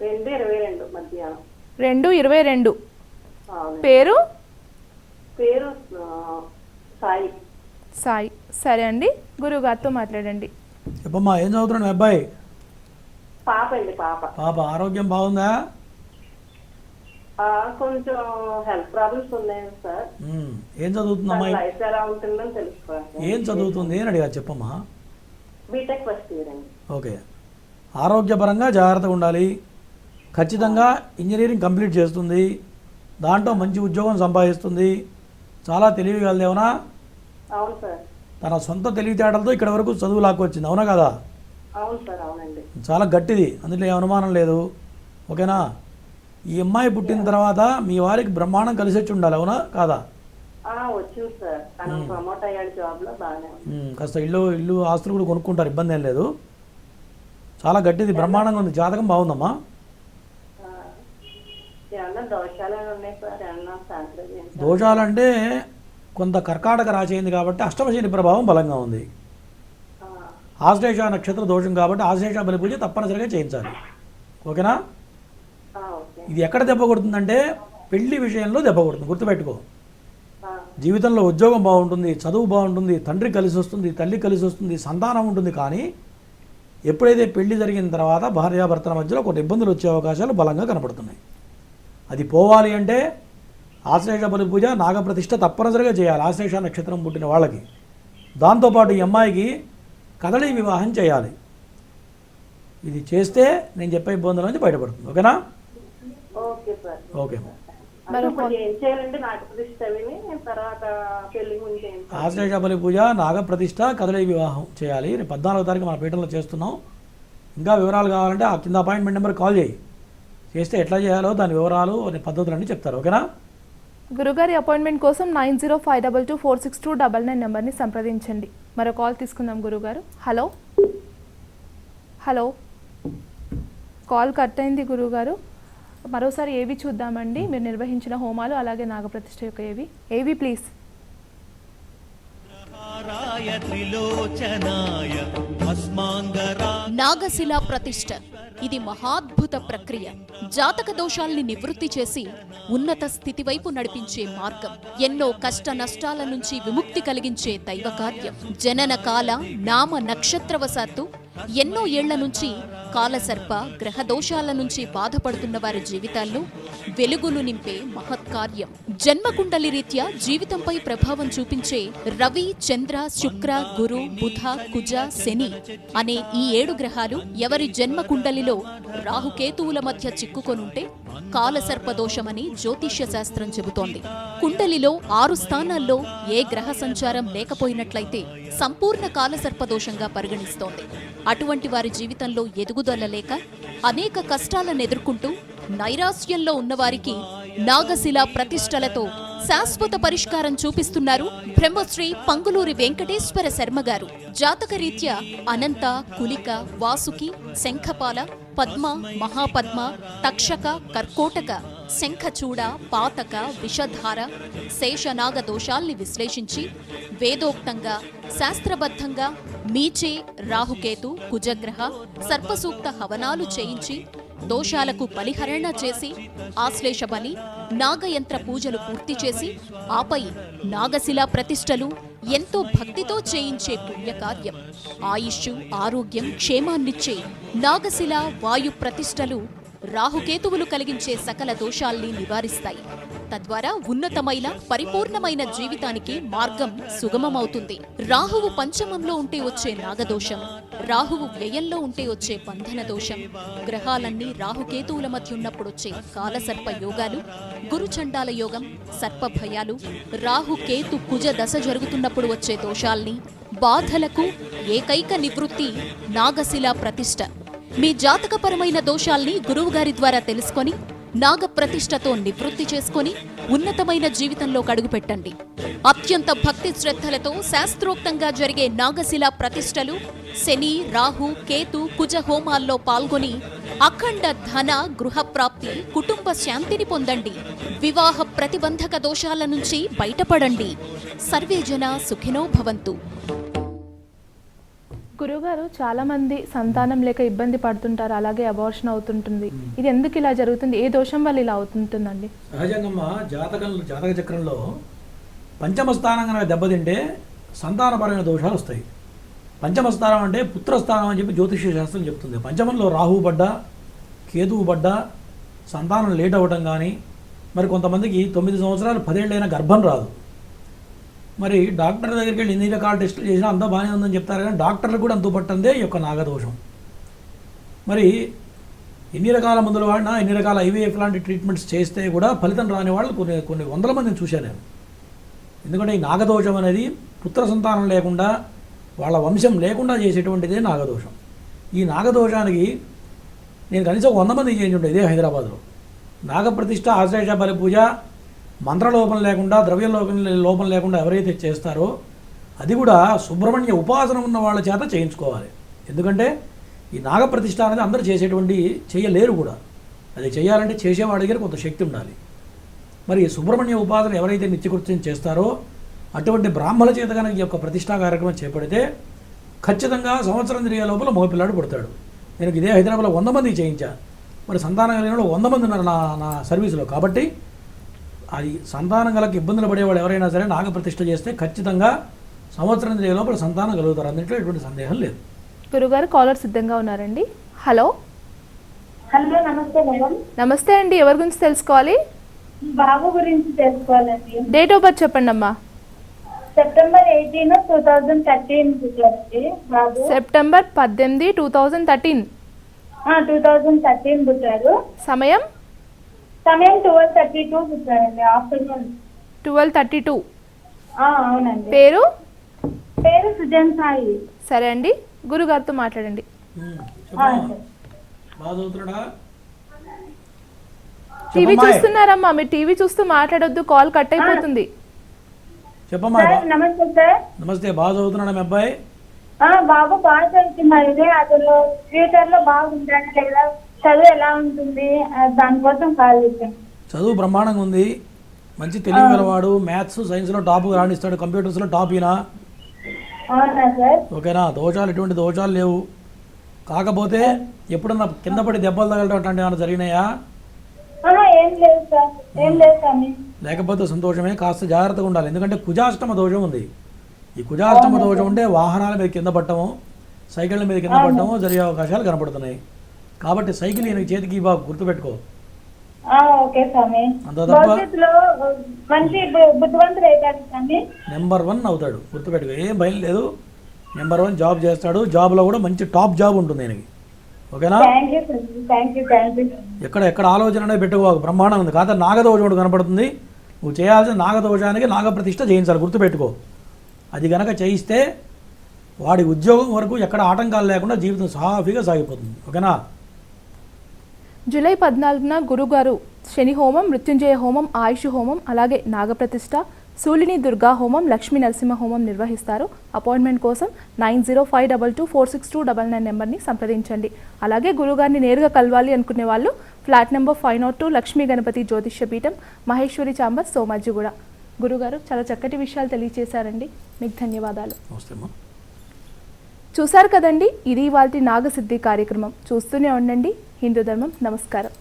2:22 మధ్యాహ్నం. 2:22. పేరు సాయి. సాయి. సరే అండి, గురువుగారితో మాట్లాడండి. చెప్పమ్మా, ఏం చదువుతున్నాడు మీ అబ్బాయి? పాప అండి. పాప ఆరోగ్యం బాగుందా? కొంచెం హెల్త్ ప్రాబ్లమ్స్ ఉన్నాయి సార్. ఏం చదువుతుందమ్మా? లైఫ్ ఎలా ఉంటుందని తెలుసుకోవాలి. ఏం చదువుతుంది అని అడిగా, చెప్పమ్మా. బీటెక్ ఫస్ట్ ఇయర్ అండి. ఓకే, ఆరోగ్యపరంగా జాగ్రత్తగా ఉండాలి. ఖచ్చితంగా ఇంజనీరింగ్ కంప్లీట్ చేస్తుంది, దాంట్లో మంచి ఉద్యోగం సంపాదిస్తుంది. చాలా తెలివిగలదేమన్నా? అవును సార్. తన సొంత తెలివితేటలతో ఇక్కడ వరకు చదువు లాక్కొచ్చింది, అవునా కదా? అవును సార్. అవునండి. చాలా గట్టిది, అందులో ఏ అనుమానం లేదు. ఓకేనా? ఈ అమ్మాయి పుట్టిన తర్వాత మీ వారికి బ్రహ్మాండం కలిసి వచ్చి ఉండాలి, అవునా కాదా? వచ్చింది సార్. ప్రమోట్ అయ్యాడు జాబ్ లో. బాగానే కాస్త ఇల్లు ఆస్తులు కూడా కొనుక్కుంటారు, ఇబ్బంది ఏం లేదు. చాలా గట్టిది, బ్రహ్మాండంగా ఉంది, జాతకం బాగుందమ్మా. దోషాలంటే కొంత కర్కాటక రాశి అయింది కాబట్టి అష్టమ శని ప్రభావం బలంగా ఉంది. ఆశ్లేష నక్షత్ర దోషం కాబట్టి ఆశ్లేష బలిపూజ తప్పనిసరిగా చేయించాలి. ఓకేనా? ఇది ఎక్కడ దెబ్బ కొడుతుందంటే పెళ్లి విషయంలో దెబ్బ కొడుతుంది, గుర్తుపెట్టుకో. జీవితంలో ఉద్యోగం బాగుంటుంది, చదువు బాగుంటుంది, తండ్రి కలిసి వస్తుంది, తల్లి కలిసి వస్తుంది, సంతానం ఉంటుంది. కానీ ఎప్పుడైతే పెళ్లి జరిగిన తర్వాత భార్యాభర్తల మధ్యలో కొన్ని ఇబ్బందులు వచ్చే అవకాశాలు బలంగా కనపడుతున్నాయి. అది పోవాలి అంటే ఆశ్లేష బలిపూజ నాగప్రతిష్ఠ తప్పనిసరిగా చేయాలి ఆశ్లేష నక్షత్రం పుట్టిన వాళ్ళకి. దాంతోపాటు ఈ అమ్మాయికి కదలి వివాహం చేయాలి. ఇది చేస్తే నేను చెప్పే ఇబ్బందుల నుంచి బయటపడుతుంది. ఓకేనా? ఓకే. ఆశ్లేష బలిపూజ నాగప్రతిష్ఠ కదలి వివాహం చేయాలి. రేపు 14వ తారీఖు మన పీఠంలో చేస్తున్నాం. ఇంకా వివరాలు కావాలంటే ఆ కింద అపాయింట్మెంట్ నెంబర్ కాల్ చేయి. చేస్తే ఎట్లా చేయాలో దాని వివరాలు పద్ధతులన్నీ చెప్తారు. ఓకేనా? గురుగారి అపాయింట్మెంట్ కోసం 9052246299 నెంబర్ని సంప్రదించండి. మరో కాల్ తీసుకుందాం గురుగారు. హలో హలో కాల్ కట్ అయింది గురుగారు. మరోసారి ఏవి చూద్దామండి, మీరు నిర్వహించిన హోమాలు అలాగే నాగప్రతిష్ఠ యొక్క ఏవి ప్లీజ్. నాగశిలా ప్రతిష్ఠ ఇది మహాద్భుత ప్రక్రియ. జాతక దోషాల్ని నివృత్తి చేసి ఉన్నత స్థితి వైపు నడిపించే మార్గం. ఎన్నో కష్ట నష్టాల నుంచి విముక్తి కలిగించే దైవ కార్యం. జనన కాల నామ నక్షత్రవశాత్తు ఎన్నో ఏళ్ల నుంచి కాలసర్ప గ్రహ దోషాల నుంచి బాధపడుతున్న వారి జీవితాల్లో వెలుగులు నింపే మహత్కార్యం. జన్మకుండలి రీత్యా జీవితంపై ప్రభావం చూపించే రవి, చంద్ర, శుక్ర, గురు, బుధ, కుజ, శని అనే ఈ 7 గ్రహాలు ఎవరి జన్మకుండలిలో రాహుకేతువుల మధ్య చిక్కుకొనుంటే కాలసర్పదోషమని జ్యోతిష్య శాస్త్రం చెబుతోంది. కుండలిలో 6 స్థానాల్లో ఏ గ్రహ సంచారం లేకపోయినట్లయితే సంపూర్ణ కాలసర్పదోషంగా పరిగణిస్తోంది. అటువంటి వారి జీవితంలో ఎదుగుదల లేక అనేక కష్టాలను ఎదుర్కొంటూ నైరాశ్యంలో ఉన్నవారికి నాగశిలా ప్రతిష్టలతో శాశ్వత పరిష్కారం చూపిస్తున్నారు బ్రహ్మశ్రీ పంగులూరి వెంకటేశ్వర శర్మ గారు. జాతకరీత్యా అనంత, కులిక, వాసుకి, శంఖపాల, పద్మ, మహాపద్మ, తక్షక, కర్కోటక, శంఖచూడ, పాతక, విషధార, శేషనాగ దోషాల్ని విశ్లేషించి వేదోక్తంగా శాస్త్రబద్ధంగా మీచే, రాహుకేతు, కుజగ్రహ, సర్పసూక్త హవనాలు చేయించి దోషాలకు బలిహరణ చేసి ఆశ్లేష బలి, నాగయంత్ర పూజలు పూర్తి చేసి ఆపై నాగశిలా ప్రతిష్టలు ఎంతో భక్తితో చేయించే పుణ్యకార్యం. ఆయుష్షు, ఆరోగ్యం, క్షేమాన్నిచ్చే నాగశిల వాయు ప్రతిష్టలు రాహుకేతువులు కలిగించే సకల దోషాల్ని నివారిస్తాయి. తద్వారా ఉన్నతమైన పరిపూర్ణమైన జీవితానికి మార్గం సుగమమవుతుంది. రాహువు పంచమంలో ఉంటే వచ్చే నాగదోషం, రాహువు వ్యయంలో ఉంటే వచ్చే బంధన దోషం, గ్రహాలన్నీ రాహుకేతువుల మధ్య ఉన్నప్పుడు వచ్చే కాలసర్ప యోగాలు, గురుచండాల యోగం, సర్పభయాలు, రాహుకేతు కుజ దశ జరుగుతున్నప్పుడు వచ్చే దోషాల్ని, బాధలకు ఏకైక నివృత్తి నాగశిలా ప్రతిష్ఠ. మీ జాతకపరమైన దోషాల్ని గురువుగారి ద్వారా తెలుసుకొని నాగ ప్రతిష్టతో నివృత్తి చేసుకొని ఉన్నతమైన జీవితంలో అడుగుపెట్టండి. అత్యంత భక్తి శ్రద్ధలతో శాస్త్రోక్తంగా జరిగే నాగశిల ప్రతిష్టలు, శని, రాహు, కేతు, కుజ హోమాల్లో పాల్గొని అఖండ ధన, గృహప్రాప్తి, కుటుంబ శాంతిని పొందండి. వివాహ ప్రతిబంధక దోషాల నుంచి బయటపడండి. సర్వేజన సుఖినో భవంతు. గురుగారు, చాలా మంది సంతానం లేక ఇబ్బంది పడుతుంటారు, అలాగే అబార్షన్ అవుతుంటుంది. ఇది ఎందుకు ఇలా జరుగుతుంది? ఏ దోషం వల్ల ఇలా అవుతుంటుందండి? సహజంగా జాతక చక్రంలో పంచమ స్థానం కనుక దెబ్బతింటే సంతానపరమైన దోషాలు వస్తాయి. పంచమ స్థానం అంటే పుత్రస్థానం అని చెప్పి జ్యోతిష్య శాస్త్రం చెప్తుంది. పంచమంలో రాహువు పడ్డా, కేతువు పడ్డా సంతానం లేట్ అవ్వడం కానీ, మరి కొంతమందికి 9 సంవత్సరాలు 10 ఏళ్ళైనా గర్భం రాదు. మరి డాక్టర్ దగ్గరికి వెళ్ళి ఎన్ని రకాల టెస్టులు చేసినా అంతా బాగానే ఉందని చెప్తారు, కానీ డాక్టర్లకు కూడా అంతుపట్టందే ఈ యొక్క నాగదోషం. మరి ఎన్ని రకాల మందులు వాడినా, ఎన్ని రకాల ఐవీఎఫ్ లాంటి ట్రీట్మెంట్స్ చేస్తే కూడా ఫలితం రాని వాళ్ళు కొన్ని వందల మందిని చూశాను నేను. ఎందుకంటే ఈ నాగదోషం అనేది పుత్ర సంతానం లేకుండా, వాళ్ళ వంశం లేకుండా చేసేటువంటిదే నాగదోషం. ఈ నాగదోషానికి నేను కనీసం 100 మంది చేయించుంటే ఇదే హైదరాబాద్లో. నాగప్రతిష్ఠ, ఆశ్లేష బలి పూజ, మంత్రలోపం లేకుండా, లోపం లేకుండా ఎవరైతే చేస్తారో అది కూడా సుబ్రహ్మణ్య ఉపాసన ఉన్న వాళ్ళ చేత చేయించుకోవాలి. ఎందుకంటే ఈ నాగప్రతిష్ఠ అనేది అందరూ చేయలేరు కూడా. అది చేయాలంటే చేసేవాడి దగ్గర కొంత శక్తి ఉండాలి. మరి సుబ్రహ్మణ్య ఉపాసన ఎవరైతే నిత్యకృత్యం చేస్తారో అటువంటి బ్రాహ్మణ చేత కనుక ఈ యొక్క ప్రతిష్టా కార్యక్రమం చేపడితే ఖచ్చితంగా సంవత్సరం తిరిగే లోపల మగపిల్లాడు పుడతాడు. నేను ఇదే హైదరాబాద్లో 100 మందికి చేయించా. మరి సంతానం కలిగిన వాళ్ళు 100 మంది ఉన్నారు నా సర్వీసులో. కాబట్టి అది సంతానం కలకి ఇబ్బందులు పడేవాళ్ళు ఎవరైనా సరే నాగప్రతిష్ఠ చేస్తే ఖచ్చితంగా సంవత్సరం తిరిగే లోపల సంతానం కలుగుతారు. అందులో ఎటువంటి సందేహం లేదు. గురుగారు, కాలర్ సిద్ధంగా ఉన్నారండి. హలో. హలో, నమస్తే మేడం. నమస్తే అండి, ఎవరి గురించి తెలుసుకోవాలి? బాబు గురించి తెలుసుకోవాలండి. డేట్ ఆఫ్ బర్త్ చెప్పండి అమ్మా. సెప్టెంబర్ 18, 2013 బాబు. సెప్టెంబర్ 18, 2013. 2013 పుట్టారు. సమయం 12:32 పుట్టారండి, ఆఫ్టర్నూన్ 12:32. అవునండి. పేరు సుజన్ సాయి. సరే అండి, గురుగారితో మాట్లాడండి. టీవీ చూస్తున్నారమ్మా, మీరు టీవీ చూస్తూ మాట్లాడొద్దు, కాల్ కట్ అయిపోతుంది. చెప్పమ్మా. నమస్తే సార్. నమస్తే. బాగా చదువుతున్నాడా మీ అబ్బాయి? బాబు బాగా చదువుతున్నాడు. అసలు ఫ్యూచర్ లో బాగుంటాడు లేదా, చదువు ఎలా ఉంటుంది, దానికోసం కాల్ చేశాను. చదువు బ్రహ్మాండంగా ఉంది, మంచి తెలివి గలవాడు. మ్యాథ్స్, సైన్స్లో టాప్ రాణిస్తాడు, కంప్యూటర్స్లో టాప్ ఈయన. అవునా సార్? ఓకేనా? దోషాలు, ఎటువంటి దోషాలు లేవు. కాకపోతే ఎప్పుడన్నా కింద పడి దెబ్బలు తగలడం అట్లాంటివి ఏమైనా జరిగినాయా? ఏం లేదు సార్, ఏం లేదు స్వామి. లేకపోతే సంతోషమే. కాస్త జాగ్రత్తగా ఉండాలి, ఎందుకంటే కుజాష్టమ దోషం ఉంది. ఈ కుజాష్టమ దోషం ఉంటే వాహనాల మీద కింద పట్టము, సైకిళ్ళ మీద కింద పట్టము జరిగే అవకాశాలు కనపడుతున్నాయి. కాబట్టి సైకిల్ ఈయన చేతికి బాగా గుర్తుపెట్టుకో. ఓకే స్వామి. అంత తప్ప మంచి బుద్ధివంతుడు అవుతాడు స్వామి. నెంబర్ 1 అవుతాడు, గుర్తుపెట్టుకో. ఏం భయం లేదు. నెంబర్ 1 జాబ్ చేస్తాడు. జాబ్లో కూడా మంచి టాప్ జాబ్ ఉంటుంది ఆయనకి. ఓకేనా? ఎక్కడ ఆలోచన అనేది పెట్టుకోవాలి. బ్రహ్మాండం ఉంది. కాదు నాగదోషం ఒకటి కనపడుతుంది. నువ్వు చేయాల్సిన నాగదోషానికి నాగప్రతిష్ఠ చేయించాలి, గుర్తుపెట్టుకో. అది కనుక చేయిస్తే వాడి ఉద్యోగం వరకు ఎక్కడ ఆటంకాలు లేకుండా జీవితం సాఫీగా సాగిపోతుంది. ఓకేనా? జూలై 14న గురుగారు శని హోమం, మృత్యుంజయ హోమం, ఆయుష్ హోమం, అలాగే నాగప్రతిష్ఠ, శూలిని దుర్గా హోమం, లక్ష్మీ నరసింహ హోమం నిర్వహిస్తారు. అపాయింట్మెంట్ కోసం 9052246299 నెంబర్ని సంప్రదించండి. అలాగే గురుగారిని నేరుగా కలవాలి అనుకునే వాళ్ళు ఫ్లాట్ నెంబర్ 502 లక్ష్మీ గణపతి జ్యోతిష్య పీఠం, మహేశ్వరి చాంబర్, సోమాజిగూడ. గురుగారు చాలా చక్కటి విషయాలు తెలియజేశారండి, మీకు ధన్యవాదాలు. చూశారు కదండి, ఇది ఇవాల్టి నాగసిద్ధి కార్యక్రమం. చూస్తూనే ఉండండి హిందూ ధర్మం. నమస్కారం.